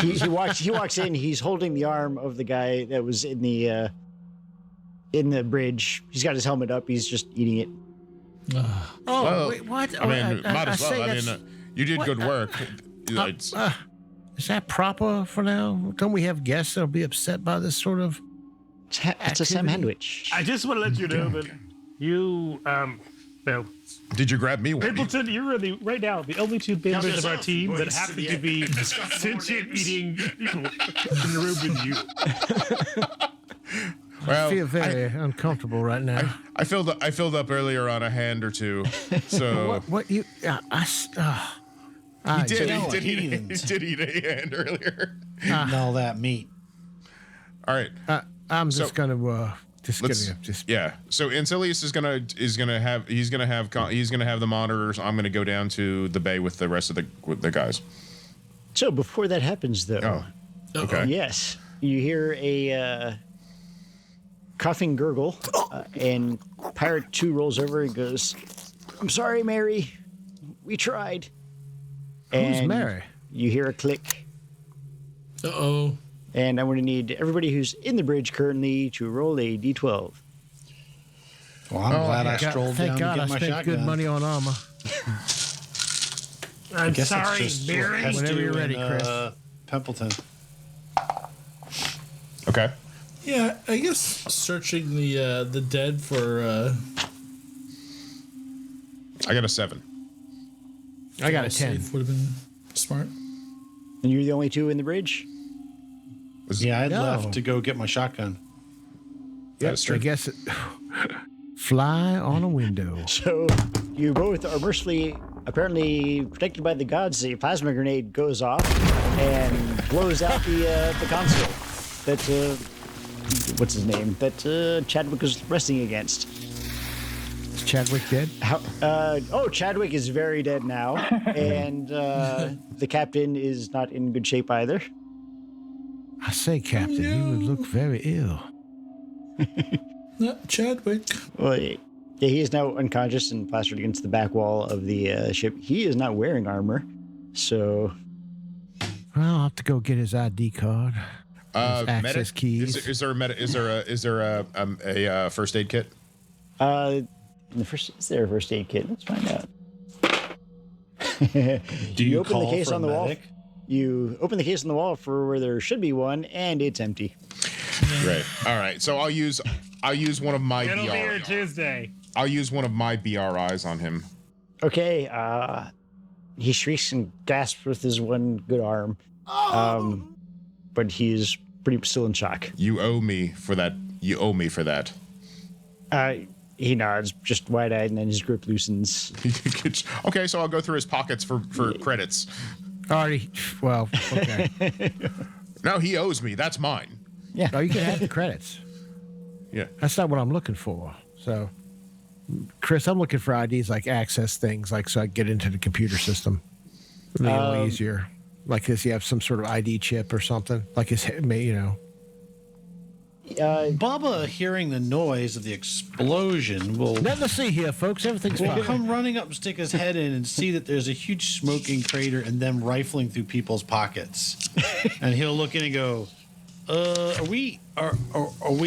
He walks in. He's holding the arm of the guy that was in the bridge. He's got his helmet up. He's just eating it. Wait, what? I mean, might as well. I mean, you did good work. Is that proper for now? Don't we have guests that'll be upset by this sort of? It's a Sam sandwich. I just want to let you know that you, well, Did you grab me one? Pimpleton, you're right now the only two members of our team that happen to be sentient eating people in the room with you. Well, I feel very uncomfortable right now. I filled up earlier on a hand or two. So what you? he did eat a hand earlier. Eating all that meat. All right. I'm just gonna yeah. So Ancilius is gonna have the monitors. I'm gonna go down to the bay with the rest of the guys. So before that happens, though, Okay. yes, you hear a coughing gurgle, and Pirate 2 rolls over and goes, "I'm sorry, Mary. We tried." Who's And Mary? You hear a click. Uh-oh. And I'm going to need everybody who's in the bridge currently to roll a d12. Well, I'm glad I strolled Thank down God to get I my spent shotgun. good money on armor. I'm Guess that's sorry, just Mary. Hester Whenever you're ready, and, Chris. Templeton. Okay. Yeah, I guess searching the dead for I got a 7. I got a 10. would have been smart. And you're the only two in the bridge? Yeah, I'd No. left to go get my shotgun. That's true. I guess it, fly on a window. So you both are mercifully, apparently protected by the gods. A plasma grenade goes off and blows out the console that what's his name that Chadwick was resting against. Is Chadwick dead? Chadwick is very dead now, and the captain is not in good shape either. I say, Captain, you would look very ill. Chadwick. Well, yeah, he is now unconscious and plastered against the back wall of the ship. He is not wearing armor, so. Well, I'll have to go get his ID card. His access keys. Is there a first aid kit? Is there a first aid kit? Let's find out. Do you open call the case for a on the wall? medic? You open the case on the wall for where there should be one, and it's empty. Right. All right. So I'll use one of my It'll be here BR. Tuesday. I'll use one of my BRIs on him. Okay, he shrieks and gasps with his one good arm. But he's pretty still in shock. You owe me for that. You owe me for that. He nods, just wide-eyed, and then his grip loosens. Okay, so I'll go through his pockets for credits. Already. Well, okay. No, he owes me. That's mine. Yeah. No, you can have the credits. Yeah. That's not what I'm looking for. So, Chris, I'm looking for IDs like access things, like so I can get into the computer system. It'll be a little easier. Like this, you have some sort of ID chip or something. Like his, Bubba, hearing the noise of the explosion, will Nothing to see here, folks. Everything's fine. come running up and stick his head in and see that there's a huge smoking crater and them rifling through people's pockets. And he'll look in and go, are we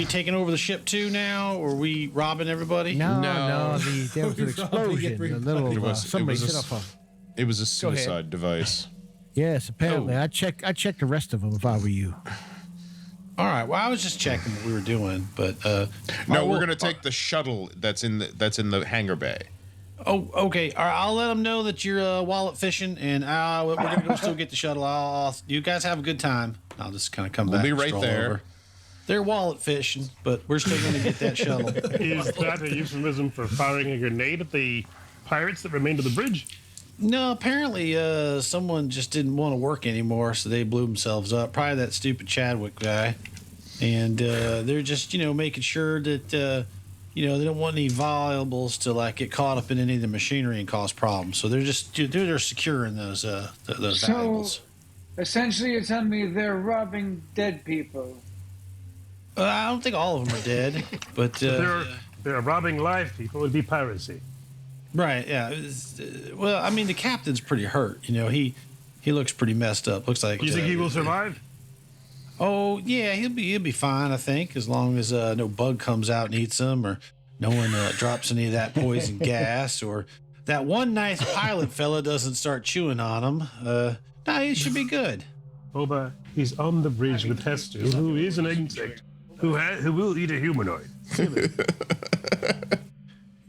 taking over the ship too now? Or are we robbing everybody? No, No. there was an explosion. A little, somebody set up a. It was a ahead. suicide device. Yes, apparently. I'd check the rest of them if I were you. All right. Well, I was just checking what we were doing, but No, we're gonna take the shuttle that's in the hangar bay. Oh, okay. All right, I'll let them know that you're wallet fishing, and we're gonna go still get the shuttle. You guys have a good time. I'll just kind of come back. We'll be and right stroll there. over. They're wallet fishing, but we're still gonna get that shuttle. Is that a euphemism for firing a grenade at the pirates that remained of the bridge? No, apparently someone just didn't want to work anymore, so they blew themselves up. Probably that stupid Chadwick guy. And they're just, making sure that, they don't want any valuables to get caught up in any of the machinery and cause problems. So they're securing those valuables. Essentially, you're telling me they're robbing dead people. I don't think all of them are dead, but They're robbing live people. It would be piracy. right, yeah. Well, I mean, the captain's pretty hurt. He looks pretty messed up. Looks like. You think he will survive? Oh yeah, he'll be fine. I think as long as no bug comes out and eats him, or no one drops any of that poison gas, or that one nice pilot fella doesn't start chewing on him. No, he should be good. Boba, he's on the bridge with Hester, who is an insect, who will eat a humanoid.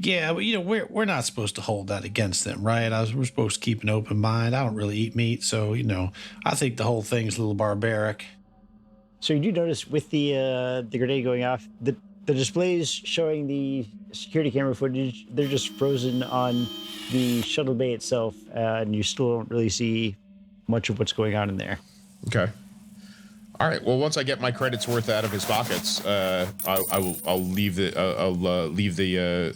Yeah, but we're not supposed to hold that against them, right? We're supposed to keep an open mind. I don't really eat meat, so I think the whole thing's a little barbaric. So you do notice with the grenade going off, the displays showing the security camera footage, they're just frozen on the shuttle bay itself, and you still don't really see much of what's going on in there. Okay. All right. Well, once I get my credits worth out of his pockets, I'll leave the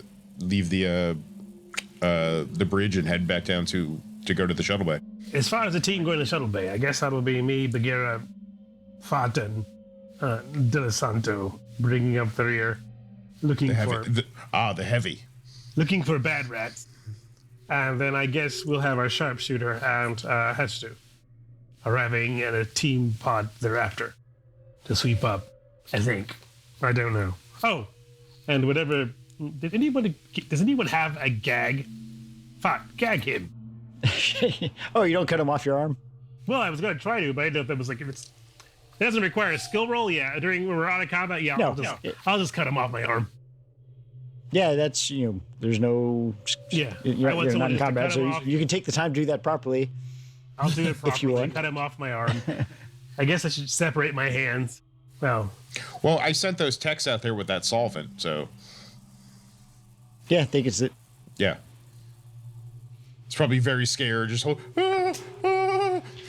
bridge and head back down to go to the shuttle bay. As far as the team going to Shuttle Bay, I guess that'll be me, Bagheera, Fott, and De La Santo bringing up the rear, looking The heavy. looking for bad rats. And then I guess we'll have our sharpshooter and Hester arriving in a team pod thereafter to sweep up, I think. I don't know. Oh, and whatever. Does anyone have a gag? Fott, gag him. Oh, you don't cut him off your arm? Well, I was going to try to, but I didn't know if that was if it doesn't require a skill roll. Yeah, when we're out of combat. Yeah, No, I'll just cut him off my arm. Yeah, that's, there's no... Yeah, You're, I want you're someone not in just to combat, cut so him off. you can take the time to do that properly. I'll do it properly. want. Cut him off my arm. I guess I should separate my hands. Well, I sent those texts out there with that solvent, so Yeah, I think it's it. yeah. It's probably very scared. Just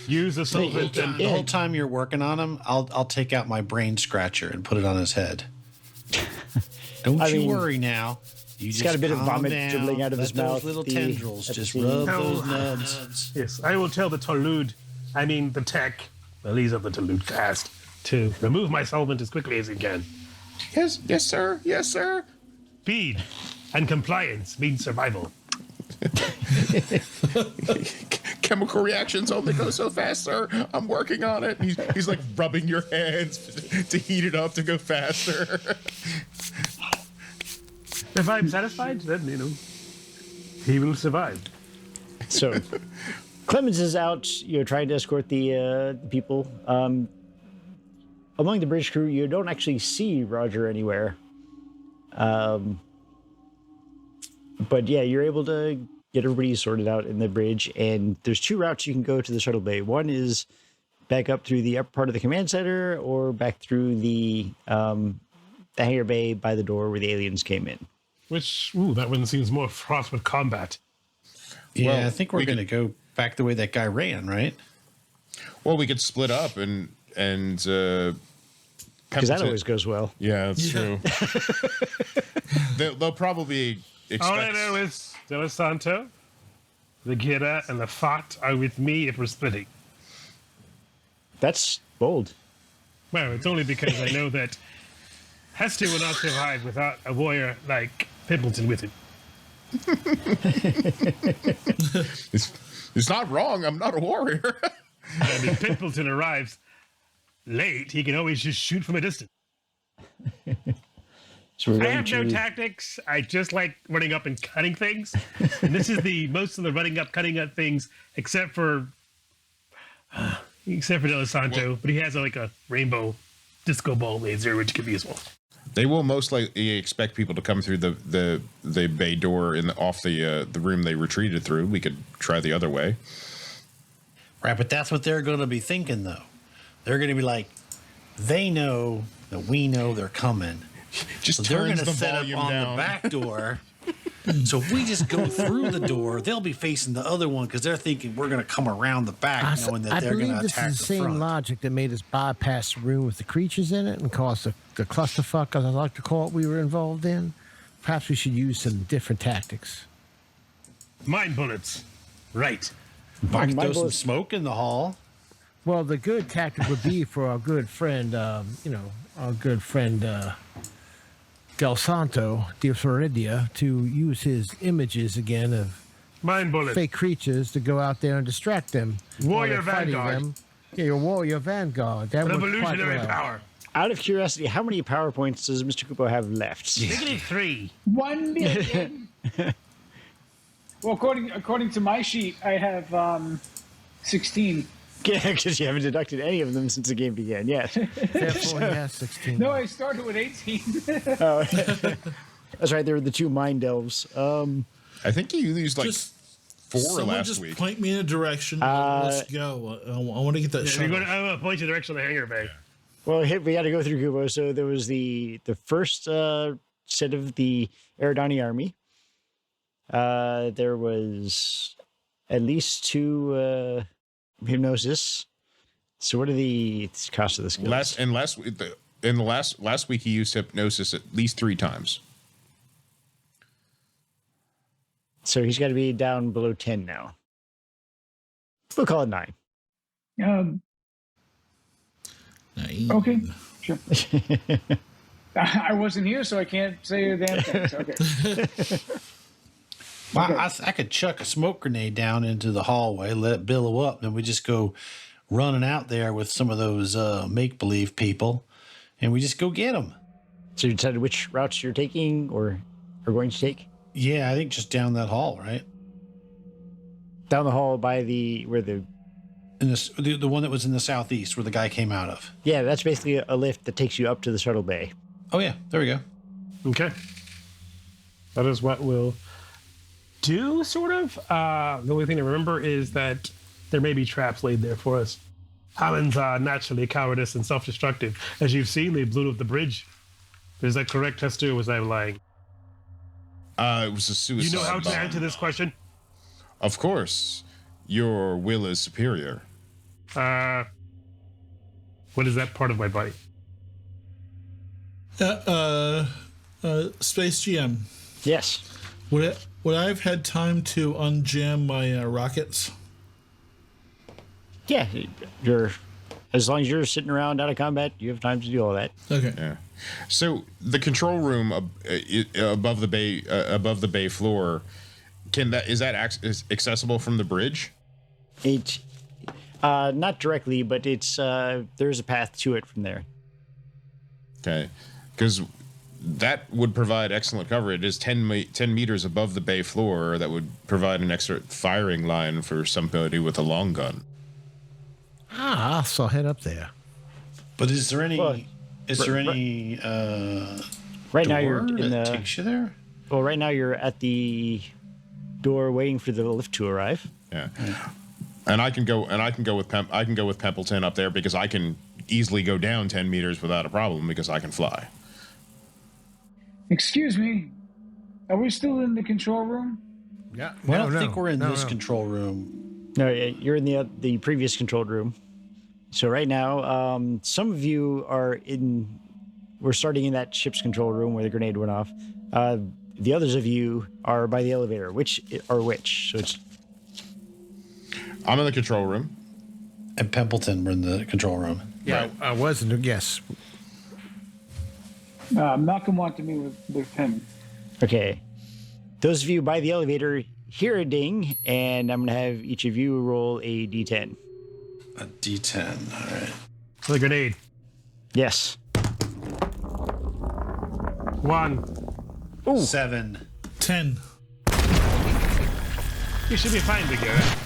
use the solvent and The whole time you're working on him, I'll take out my brain scratcher and put it on his head. Don't you worry now. He's got a bit of vomit dribbling out of his mouth. Those little tendrils just rub those nubs. yes, I will tell the the tech, well, he's of the Tolud caste, to remove my solvent as quickly as he can. yes, sir. Yes, sir. Speed and compliance means survival. Chemical reactions only go so fast, sir. I'm working on it. He's like rubbing your hands to heat it up to go faster. If I'm satisfied, then, he will survive. So Clemens is out, trying to escort the people. Among the bridge crew, you don't actually see Roger anywhere. But yeah, you're able to get everybody sorted out in the bridge, and there's two routes you can go to the shuttle bay. One is back up through the upper part of the command center, or back through the hangar bay by the door where the aliens came in. That one seems more fraught with combat. Yeah, I think we're going to go back the way that guy ran, right? Well, we could split up and because that always goes well. Yeah, that's true. They'll probably expect. All I know is De Los Santo, the Gira, and the Fott are with me if we're splitting. That's bold. Well, it's only because I know that Hester will not survive without a warrior like Pimpleton with him. It's not wrong. I'm not a warrior. And if Pimpleton arrives late, he can always just shoot from a distance. So I have no tactics. I just like running up and cutting things. And this is the most of the running up, cutting up things, except for De Los Santo. But he has like a rainbow disco ball laser, which could be useful. They will most likely expect people to come through the bay door off the room they retreated through. We could try the other way. Right, but that's what they're going to be thinking, though. They're going to be like, they know that we know they're coming. Just they're turns going to the set up volume on down. the back door. So if we just go through the door, they'll be facing the other one because they're thinking we're going to come around the back, knowing that they're going to attack this is the the same front. logic that made us bypass the room with the creatures in it and cause the clusterfuck, as I like to call it, we were involved in. Perhaps we should use some different tactics. Mind bullets. Right. Might My throw some bullets- smoke in the hall. Well, the good tactic would be for our good friend, Del Santo, Di Floridia, to use his images again of Mind bullets. fake creatures to go out there and distract them. while Warrior they're fighting Vanguard. them. Yeah, your warrior vanguard. That would quite Revolutionary well. power. Out of curiosity, how many PowerPoints does Mr. Kupo have left? Negative 3. 1 million. Well, according to my sheet, I have 16. Yeah, because you haven't deducted any of them since the game began. Yes. Therefore, he has 16. No, I started with 18. That's right. There were the two mind elves. I think you used like Just 4 someone last just week. point me in a direction. Let's go. I want to get that I'm shot. going to point you in the direction of the hangar bay. Well, we got to go through Kubo. So there was the first set of the Eridani army. There was at least 2 hypnosis. So what are the cost of this? Last week he used hypnosis at least 3 times. So he's got to be down below 10 now. We'll call it 9. Okay, sure. I wasn't here, so I can't say a damn thing. So, okay. Well, I could chuck a smoke grenade down into the hallway, let it billow up, then we just go running out there with some of those make-believe people, and we just go get them. So you decided which routes you're taking or are going to take? Yeah, I think just down that hall, right? Down the hall by where the one that was in the southeast, where the guy came out of. yeah, that's basically a lift that takes you up to the shuttle bay. Oh yeah, there we go. Okay. That is what we'll do, sort of. The only thing to remember is that there may be traps laid there for us. Humans are naturally cowardice and self-destructive. As you've seen, they blew up the bridge. Is that correct, Chester, or was I lying? It was a suicide You know how to bomb. answer this question? Of course. Your will is superior. What is that part of my body? Space GM. Yes. Would I have had time to unjam my rockets? Yeah, as long as you're sitting around out of combat, you have time to do all that. Okay. Yeah. So the control room above the bay floor, is that accessible from the bridge? It, not directly, but it's there's a path to it from there. Okay, because that would provide excellent cover. It is 10 meters above the bay floor. That would provide an extra firing line for somebody with a long gun. So I'll head up there. But is there any? Well, right now you're door in that the. takes you there? Well, right now you're at the door waiting for the lift to arrive. Yeah. And I can go with Pempleton up there because I can easily go down 10 meters without a problem because I can fly. Excuse me. Are we still in the control room? Yeah. I don't think we're in this control room. No, you're in the previous controlled room. So right now, some of you are in. We're starting in that ship's control room where the grenade went off. The others of you are by the elevator. Which? So it's. I'm in the control room. And Pempleton were in the control room. Yeah, Right. I wasn't. Yes. Malcolm wanted to meet with him. Okay. Those of you by the elevator hear a ding, and I'm gonna have each of you roll a d10. A D10. All right. For the grenade. Yes. 1. 7. 10. You should be fine, big guy.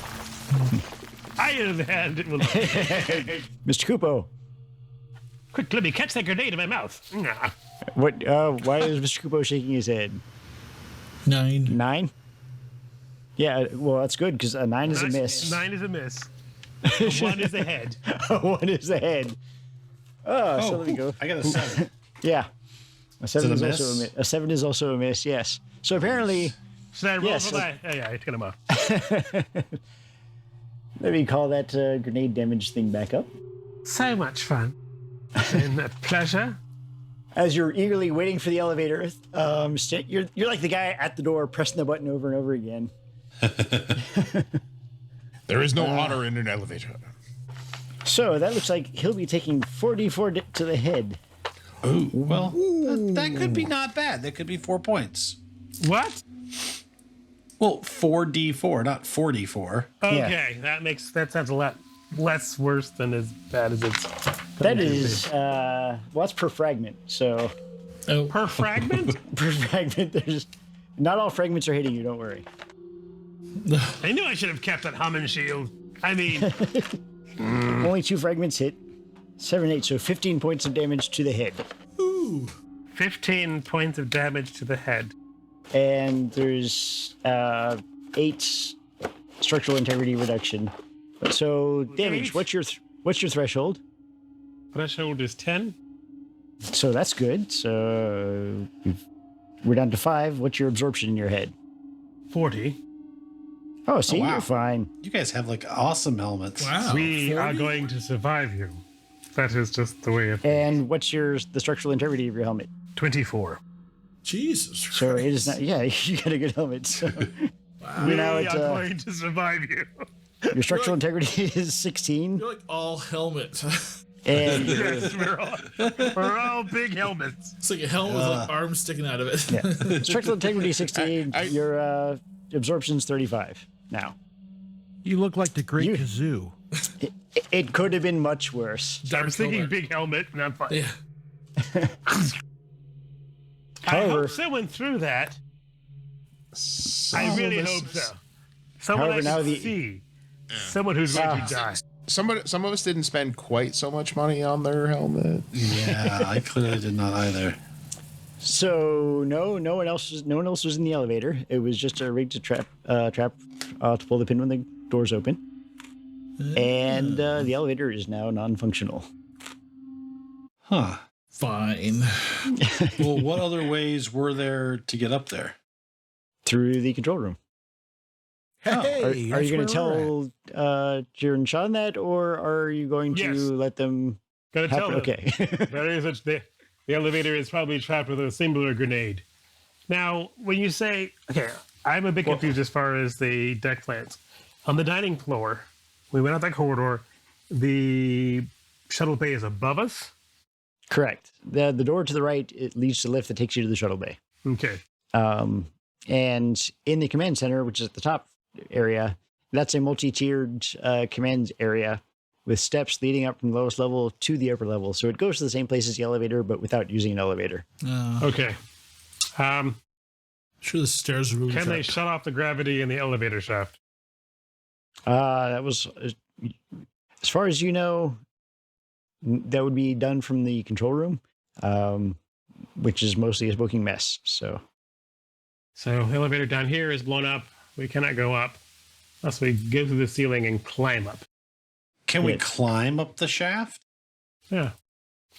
I, on the hand, it will. Mr. Kupo. Quick, let me catch that grenade in my mouth. What? Why is Mr. Kupo shaking his head? 9. 9? Yeah, well, that's good because a 9 is a miss. 9 is a miss. 1 is a head. 1 is a head. So let me go. I got a 7. Yeah. A 7 is it a also a miss? miss. A 7 is also a miss, yes. So apparently, Should I roll Yes, for that? Oh, yeah, I took him off. let me call that grenade damage thing back up. So much fun. And a pleasure. As you're eagerly waiting for the elevator, you're like the guy at the door pressing the button over and over again. There is no honor in an elevator. So that looks like he'll be taking 4d4 to the head. Ooh, well, that could be not bad. That could be 4 points. What? Well, 4d4, not 44. Okay, that sounds a lot less worse than as bad as it's. That is, well, that's per fragment. So Per fragment? per fragment, there's not all fragments are hitting you. Don't worry. I knew I should have kept that humming shield. I mean, Only 2 fragments hit. 7, 8, so 15 points of damage to the head. 15 points of damage to the head. And there's 8 structural integrity reduction. So damage. 8? What's your threshold? Threshold is 10. So that's good. So we're down to 5. What's your absorption in your head? 40. Oh, see, wow. you're fine. You guys have like awesome helmets. Wow. We are going to survive you. That is just the way of And what's the structural integrity of your helmet? 24. Jesus. So it is not. Yeah, you got a good helmet. So We now are it's, going to survive you. your structural integrity is 16, You're like all helmet. and Yes, we're all big helmets. It's like a helmet with like arms sticking out of it. yeah, structural integrity 16. Your absorption's 35 now. You look like the Great You- Kazoo. It could have been much worse. I was thinking Dark big helmet, not fine. Yeah. I However- hope someone threw that. I really hope so. Someone However, I now can the- see. Someone who's going to die. Some of us didn't spend quite so much money on their helmet. Yeah, I clearly did not either. So no one else was in the elevator. It was just a rig to trap to pull the pin when the doors open. And the elevator is now non-functional. Huh. Fine. Well, what other ways were there to get up there? Through the control room. Hey, Are you going to tell Jir and Sean that, or are you going to Yes. let them? Gotta tell them. Okay. There is the elevator is probably trapped with a singular grenade. Now, when you say, okay, I'm a bit confused as far as the deck plans. On the dining floor, we went out that corridor. The shuttle bay is above us. Correct. The door to the right, it leads to the lift that takes you to the shuttle bay. Okay. And in the command center, which is at the top area, that's a multi-tiered command area with steps leading up from the lowest level to the upper level. So it goes to the same place as the elevator, but without using an elevator. Okay. Sure, the stairs are really Can they trapped. shut off the gravity in the elevator shaft? That was, as far as you know, that would be done from the control room, which is mostly a smoking mess. So Elevator down here is blown up. We cannot go up unless we go through the ceiling and climb up. Can we climb up the shaft? Yeah.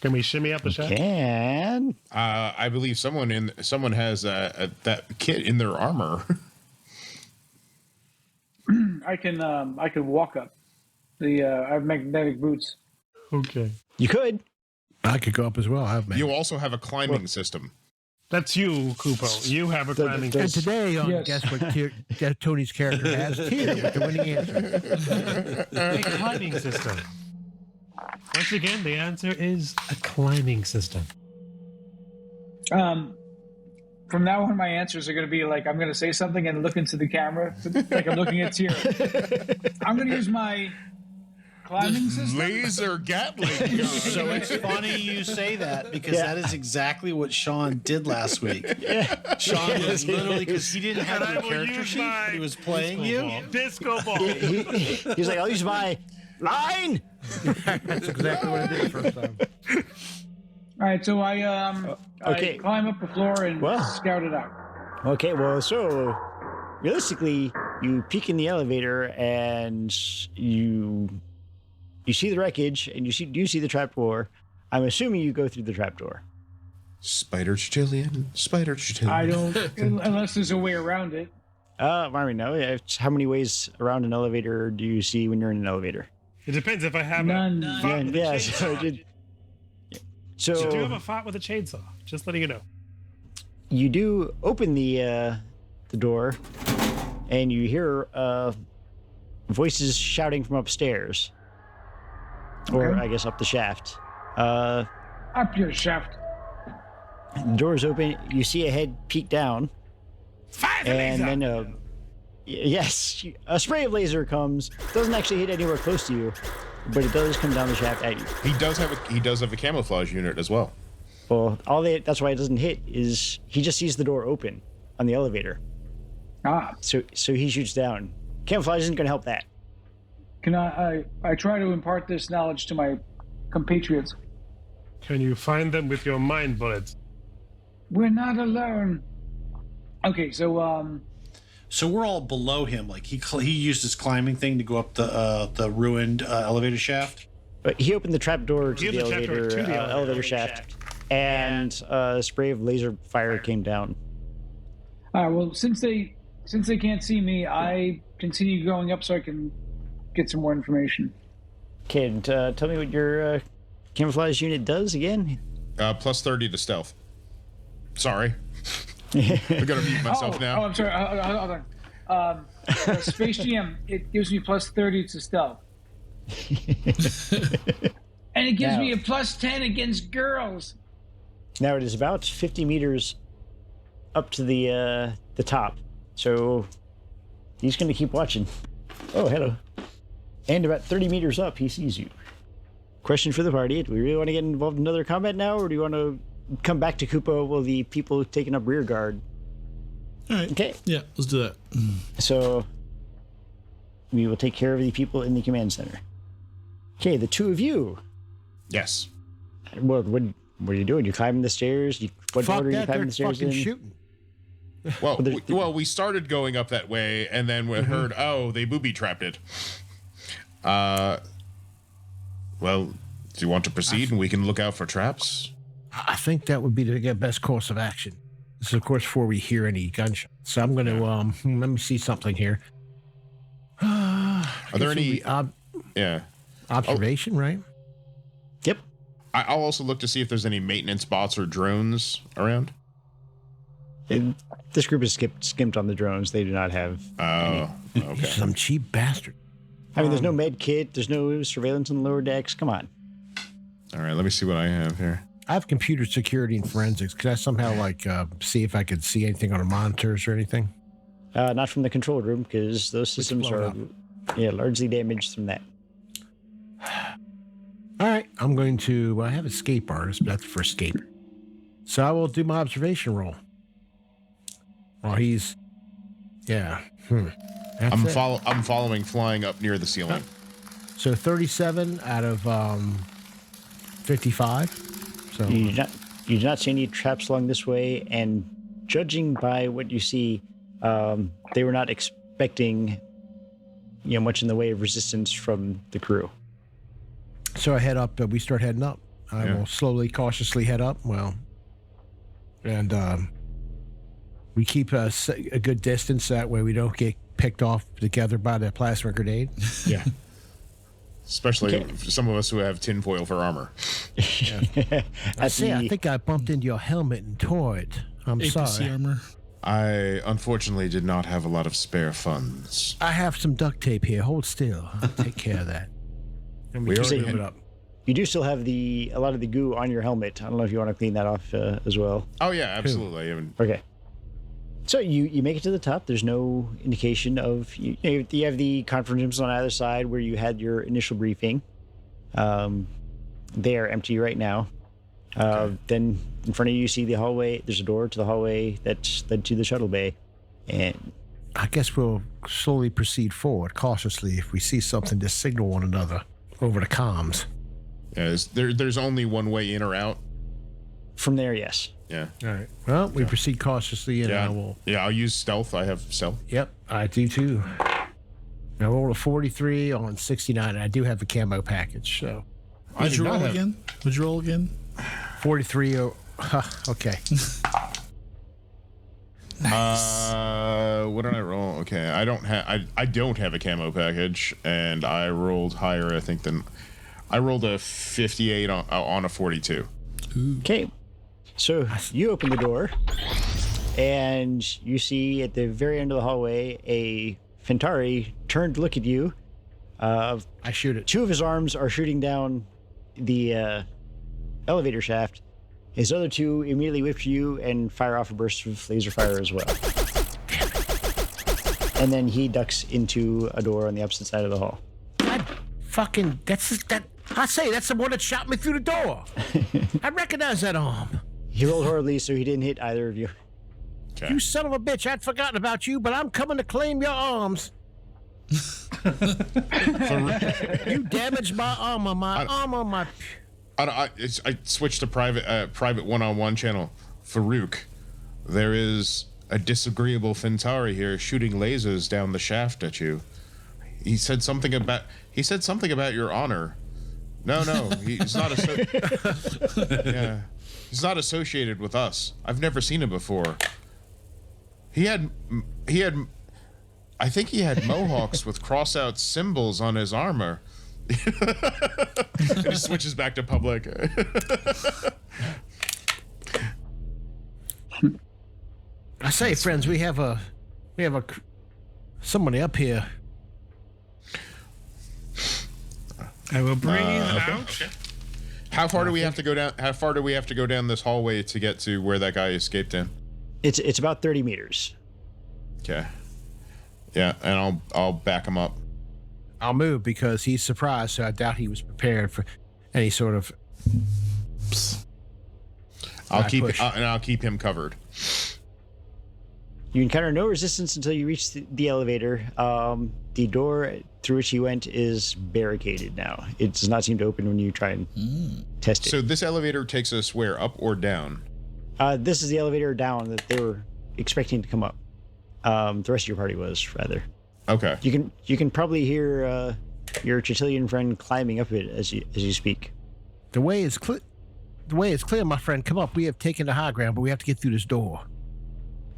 Can we shimmy up the shaft? can. I believe someone has that kit in their armor. I can walk up. I have magnetic boots. Okay. You could. I could go up as well. I have You also have a climbing system. That's you, Kupo. You have a climbing And system. today on Yes. Guess What Tony's character has Tier with the winning answer. A climbing system. Once again, the answer is a climbing system. From now on, my answers are going to be like, I'm going to say something and look into the camera, like I'm looking at Tier. I'm going to use my climbing system. Laser Gatling gun. So it's funny you say that because that is exactly what Sean did last week. Sean was literally, because he didn't have And the I will character use sheet, my but he was playing you. Disco ball. He's like, I'll use my line. That's exactly what I did the first time. All right, so I Okay. climb up the floor and Well. scout it out. Okay, well, so realistically, you peek in the elevator and you see the wreckage and you see the trapdoor. I'm assuming you go through the trapdoor. Spider Chitillion. Spider Chitillion. I don't, unless there's a way around it. I mean, no. How many ways around an elevator do you see when you're in an elevator? It depends if I have None. a Fott with a Yeah, chainsaw. so I do have a Fott with a chainsaw. Just letting you know. you do open the door, and you hear voices shouting from upstairs, or Okay. I guess up the shaft. Up your shaft. The door's open. You see a head peek down, and then yes, a spray of laser comes. Doesn't actually hit anywhere close to you, but it does come down the shaft at you. He does have a camouflage unit as well. Well, that's why it doesn't hit is he just sees the door open on the elevator. So he shoots down. Camouflage isn't going to help that. Can I try to impart this knowledge to my compatriots? Can you find them with your mind bullets? We're not alone. Okay, so So we're all below him. Like he used his climbing thing to go up the ruined elevator shaft. But he opened the trap door to He the opened the trapdoor elevator, to the elevator shaft, and a spray of laser fire came down. well, since they can't see me, I continue going up so I can get some more information. Okay, and tell me what your camouflage unit does again. Plus 30 to stealth. Sorry. I'm gonna mute myself now. Oh, I'm sorry. Hold on. Space GM, it gives me plus 30 to stealth. And it gives me a plus 10 against girls. Now it is about 50 meters up to the top, so he's going to keep watching. Oh, hello. And about 30 meters up, he sees you. Question for the party: do we really want to get involved in another combat now, or do you want to come back to Kupo while the people taking up rear guard? All right. Okay. Yeah, let's do that. So we will take care of the people in the command center. Okay, the two of you. Yes. What are you doing? You climbing the stairs? What Fuck order are you that, climbing they're the stairs fucking in? shooting. Well, we started going up that way, and then we heard, oh, they booby trapped it. Well, do you want to proceed and we can look out for traps? I think that would be the best course of action. This is, of course, before we hear any gunshots. So I'm going to, let me see something here. Are there any... observation, right? Yep. I'll also look to see if there's any maintenance bots or drones around. This group is skimped on the drones. They do not have any. Okay. Some cheap bastard. I mean, there's no med kit. There's no surveillance on the lower decks. Come on. All right, let me see what I have here. I have computer security and forensics. Could I somehow, see if I could see anything on the monitors or anything? Not from the control room, because those systems are largely damaged from that. All right, I'm going to... I have escape artist, but that's for escape. So I will do my observation roll. Oh, he's... Yeah. I'm following, flying up near the ceiling. So 37 out of 55. So you do not see any traps along this way, and judging by what you see, they were not expecting, much in the way of resistance from the crew. So I head up. We start heading up. I will slowly, cautiously head up. And we keep a good distance. That way we don't get picked off together by the plasma grenade. Yeah. Especially some of us who have tinfoil for armor. I think I bumped into your helmet and tore it. I'm APC sorry. armor. I unfortunately did not have a lot of spare funds. I have some duct tape here. Hold still. I'll take care of that. And we already move it up. You do still have a lot of the goo on your helmet. I don't know if you want to clean that off as well. Oh yeah, absolutely. Okay. So you make it to the top. There's no indication of you have the conference rooms on either side where you had your initial briefing. They are empty right now. Then in front of you see the hallway. There's a door to the hallway that led to the shuttle bay, and I guess we'll slowly proceed forward cautiously. If we see something, to signal one another over the comms. Yeah, there's only one way in or out. From there, yes. Yeah. All right. Well, we proceed cautiously, and I will. Yeah, I'll use stealth. I have stealth. Yep, I do too. I rolled a 43 on 69, and I do have the camo package. So. Would you roll again? 43. Okay. Nice. What did I roll? Okay, I don't have a camo package, and I rolled higher. I think than I rolled a 58 on a 42. Okay, so you open the door, and you see at the very end of the hallway a Fentari turned to look at you. I shoot it. Two of his arms are shooting down the elevator shaft. His other two immediately whip to you and fire off a burst of laser fire as well. And then he ducks into a door on the opposite side of the hall. I say that's the one that shot me through the door. I recognize that arm. He rolled horribly, so he didn't hit either of you. Okay. You son of a bitch! I'd forgotten about you, but I'm coming to claim your arms. You damaged my armor, I switched to private one-on-one channel. Farooq, there is a disagreeable Fentari here shooting lasers down the shaft at you. He said something about your honor. No, he's not. He's not associated with us. I've never seen him before. He had. I think he had mohawks with cross-out symbols on his armor. And he switches back to public. I say, friends, we have somebody up here. I will breathe okay. out. Okay. How far do we have to go down? How far do we have to go down this hallway to get to where that guy escaped in? It's about 30 meters. Okay. Yeah, and I'll back him up. I'll move because he's surprised, so I doubt he was prepared for any sort of. I'll keep him covered. You encounter no resistance until you reach the elevator. The door through which he went is barricaded now. It does not seem to open when you try and test it. So this elevator takes us where, up or down? This is the elevator down that they were expecting to come up. The rest of your party was, rather. Okay. You can probably hear your Chitillian friend climbing up it as you speak. The way is clear. The way is clear, my friend. Come up. We have taken the high ground, but we have to get through this door.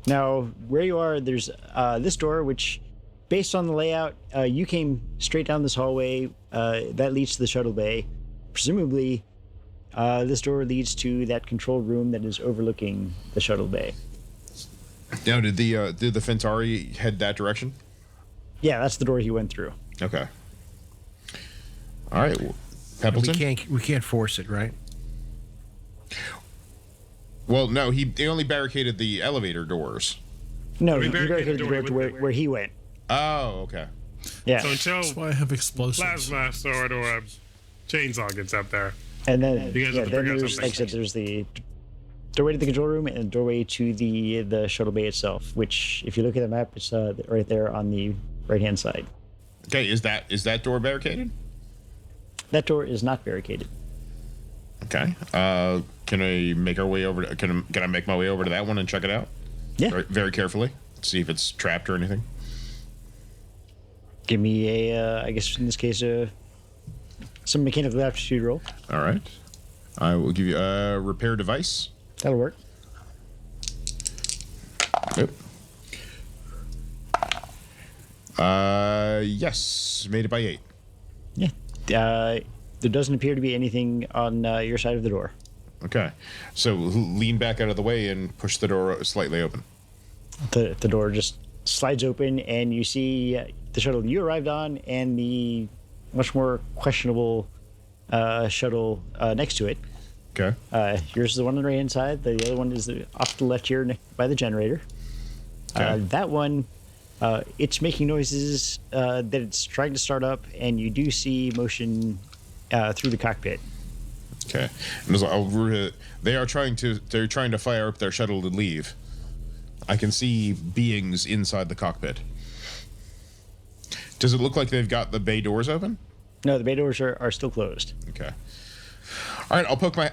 Now, where you are, there's this door, which, based on the layout, you came straight down this hallway that leads to the shuttle bay. Presumably, this door leads to that control room that is overlooking the shuttle bay. Now, did the Fentari head that direction? Yeah, that's the door he went through. Okay. All right, Peppleton. We can't force it, right? Well, no, he only barricaded the elevator doors. No, We he barricaded the door with to where he went. Oh, okay. Yeah. So until That's why I have explosives. plasma sword or a chainsaw gets up there. And then, You guys have to then figure out there's, something. like I said, there's the doorway to the control room and the doorway to the shuttle bay itself, which, if you look at the map, it's right there on the right-hand side. Okay, is that door barricaded? That door is not barricaded. Okay. Can I make our way over? Can I make my way over to that one and check it out? Yeah. Very, very carefully. See if it's trapped or anything. Give me a, I guess in this case, some mechanical aptitude roll. All right. I will give you a repair device. That'll work. Yep. Yes, made it by 8. Yeah. There doesn't appear to be anything on your side of the door. Okay. So lean back out of the way and push the door slightly open. The door just slides open, and you see the shuttle you arrived on and the much more questionable shuttle next to it. Okay. Yours is the one on the right-hand side. The other one is off to the left here by the generator. Okay. That one, it's making noises that it's trying to start up, and you do see motion through the cockpit. Okay. And they're trying to fire up their shuttle to leave. I can see beings inside the cockpit. Does it look like they've got the bay doors open? No, the bay doors are still closed. Okay. All right, I'll poke my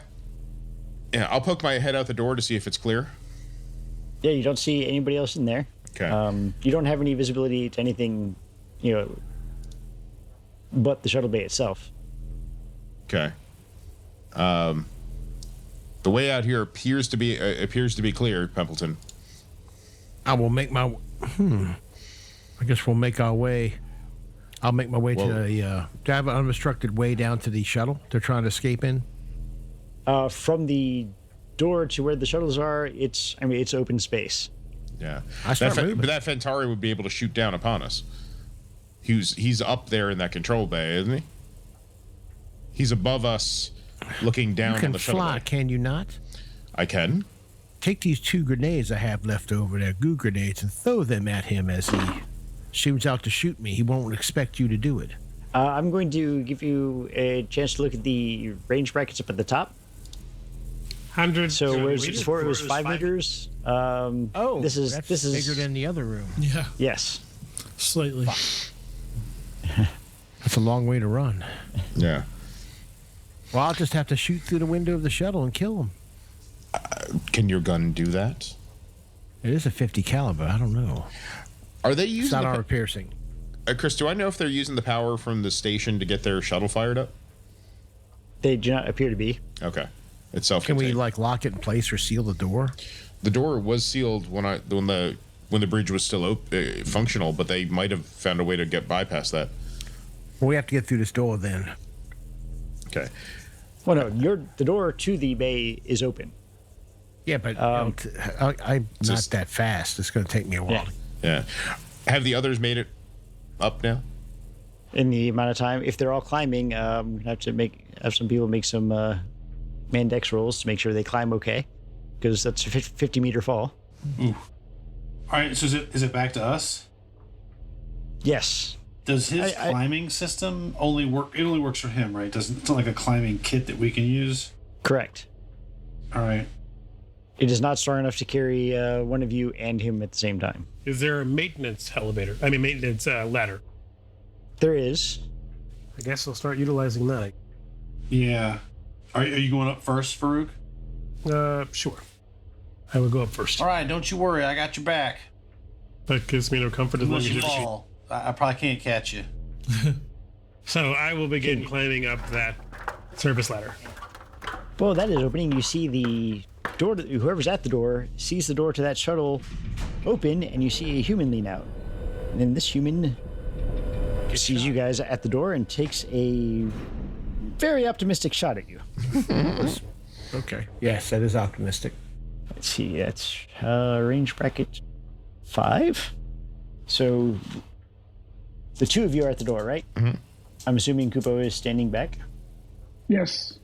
head out the door to see if it's clear. Yeah, you don't see anybody else in there. Okay. You don't have any visibility to anything, but the shuttle bay itself. Okay. The way out here appears to be clear, Pempleton. I will make my. I guess we'll make our way. I'll make my way to the. Do I have an unobstructed way down to the shuttle they're trying to escape in? From the door to where the shuttles are, it's open space. Yeah. But that Fentari would be able to shoot down upon us. He's up there in that control bay, isn't he? He's above us, looking down You can on the shuttle fly, bay. can you not? I can. Take these 2 grenades I have left over there, goo grenades, and throw them at him as he shoots out to shoot me. He won't expect you to do it. I'm going to give you a chance to look at the range brackets up at the top. 100. So whereas before it was 5 meters. This is bigger than the other room. Yeah, Yes. slightly. That's a long way to run. Yeah. Well, I'll just have to shoot through the window of the shuttle and kill him. Can your gun do that? It is a 50 caliber. I don't know. Are they It's using not the armor piercing. Chris, do I know if they're using the power from the station to get their shuttle fired up? They do not appear to be. Okay. It's Can self-contained. we lock it in place or seal the door? The door was sealed when the bridge was still functional, but they might have found a way to get bypass that. Well, we have to get through this door then. Okay. Well, no, the door to the bay is open. Yeah, but I'm not Just- that fast. It's going to take me a while. Yeah. Yeah. Have the others made it up now? In the amount of time, if they're all climbing, I'm gonna have to have some people make some man dex rolls to make sure they climb okay, because that's a 50-meter fall. All right, so is it back to us? Yes. Does his climbing system only work? It only works for him, right? It's not like a climbing kit that we can use. Correct. All right. It is not strong enough to carry one of you and him at the same time. Is there a maintenance maintenance ladder? There is. I guess I'll start utilizing that. Yeah. Are you going up first, Farooq? Sure. I will go up first. All right, don't you worry. I got your back. That gives me no comfort as long Unless as you you fall, I probably can't catch you. So I will begin climbing up that service ladder. Well, that is opening. You see the door. Whoever's at the door sees the door to that shuttle open, and you see a human lean out. And then this human sees you guys at the door and takes a very optimistic shot at you. Okay. Yes, that is optimistic. Let's see. That's range bracket 5. So the two of you are at the door, right? Mm-hmm. I'm assuming Kupo is standing back. Yes.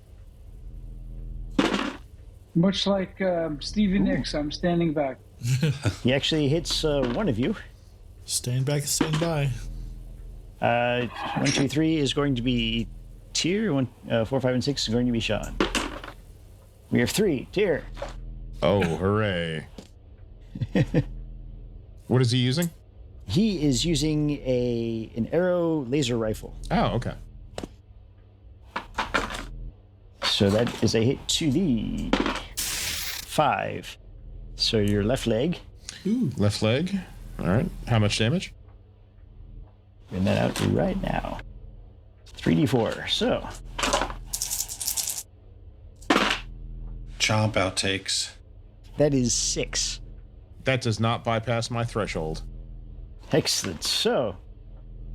Much like Stevie Nicks, I'm standing back. He actually hits one of you. Stand back and stand by. 1, 2, 3 is going to be Tyr. 4, 5, and 6 is going to be Sean. We have 3. Tyr. Oh, hooray. What is he using? He is using an arrow laser rifle. Oh, okay. So that is a hit to the 5. So your left leg. Ooh. Left leg. All right. How much damage? Bring that out right now. 3d4. So. Chomp outtakes. That is 6. That does not bypass my threshold. Excellent. So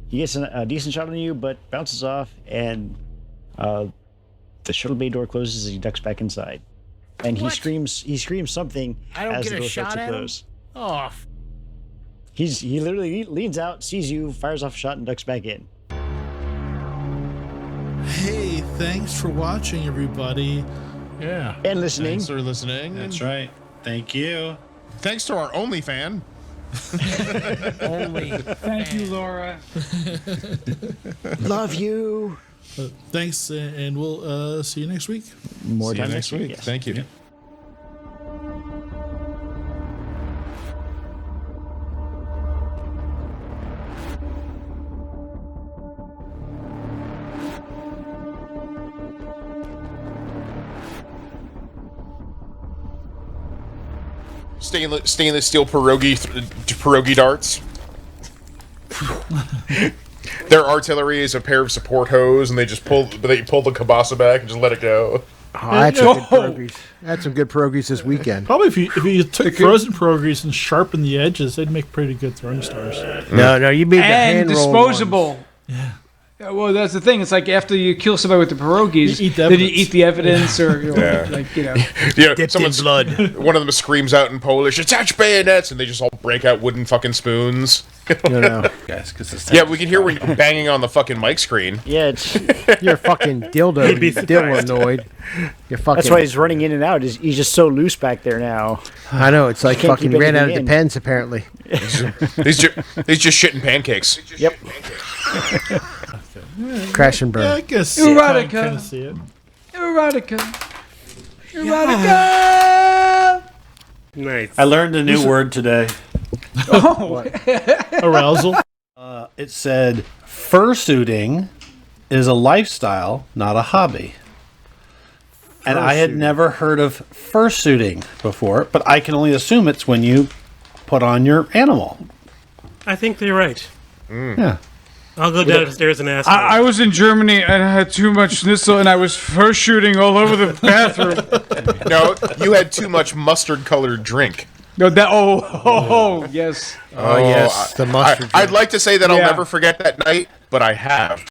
he gets a decent shot on you, but bounces off, and the shuttle bay door closes as he ducks back inside. And he screams. He screams something I don't as get the a door starts shot to at him? close. Oh, He literally leans out, sees you, fires off a shot, and ducks back in. Hey, thanks for watching, everybody. yeah. And listening. Thanks for listening. That's right. Thank you. Thanks to our only fan. Only. Thank you, Laura. Love you. Thanks, and we'll see you next week. More See you time next week. Yes. Thank you. Yeah. Stainless steel pierogi darts. Their artillery is a pair of support hose, and they pull the kielbasa back and just let it go. Oh, that's some good pierogies. That's some good pierogies this weekend. Probably if you took frozen pierogies and sharpened the edges, they'd make pretty good throwing stars. No, you mean the And hand-rolled disposable. Yeah. Yeah, well, that's the thing. It's like after you kill somebody with the pierogies, You eat the then you evidence. eat the evidence, or Yeah. Yeah, Dipped in blood. One of them screams out in Polish, "Attach bayonets!" and they just all break out wooden fucking spoons. No. Guys, because Yeah, we can hear when you're banging on the fucking mic screen. Yeah, it's, You're a fucking dildo. You'd be You surprised. dildo-anoid. You're fucking. that's why he's running in and out. He's just so loose back there now. I know. It's like Can't fucking keep ran out of anything in. Depends, apparently. He's just shitting pancakes. Yep. Crash and burn. Yeah, I guess Erotica. kind of see it. Erotica. Erotica. Nice. I learned a new word today. Oh, Arousal. It said fursuiting is a lifestyle, not a hobby. And I had never heard of fursuiting before, but I can only assume it's when you put on your animal. I think they're right. Yeah. I'll go downstairs and ask. I was in Germany and I had too much schnitzel and I was first shooting all over the bathroom. No, you had too much mustard-colored drink. No, yes. Oh, yes. The mustard. I'd like to say that I'll Yeah. never forget that night, but I have.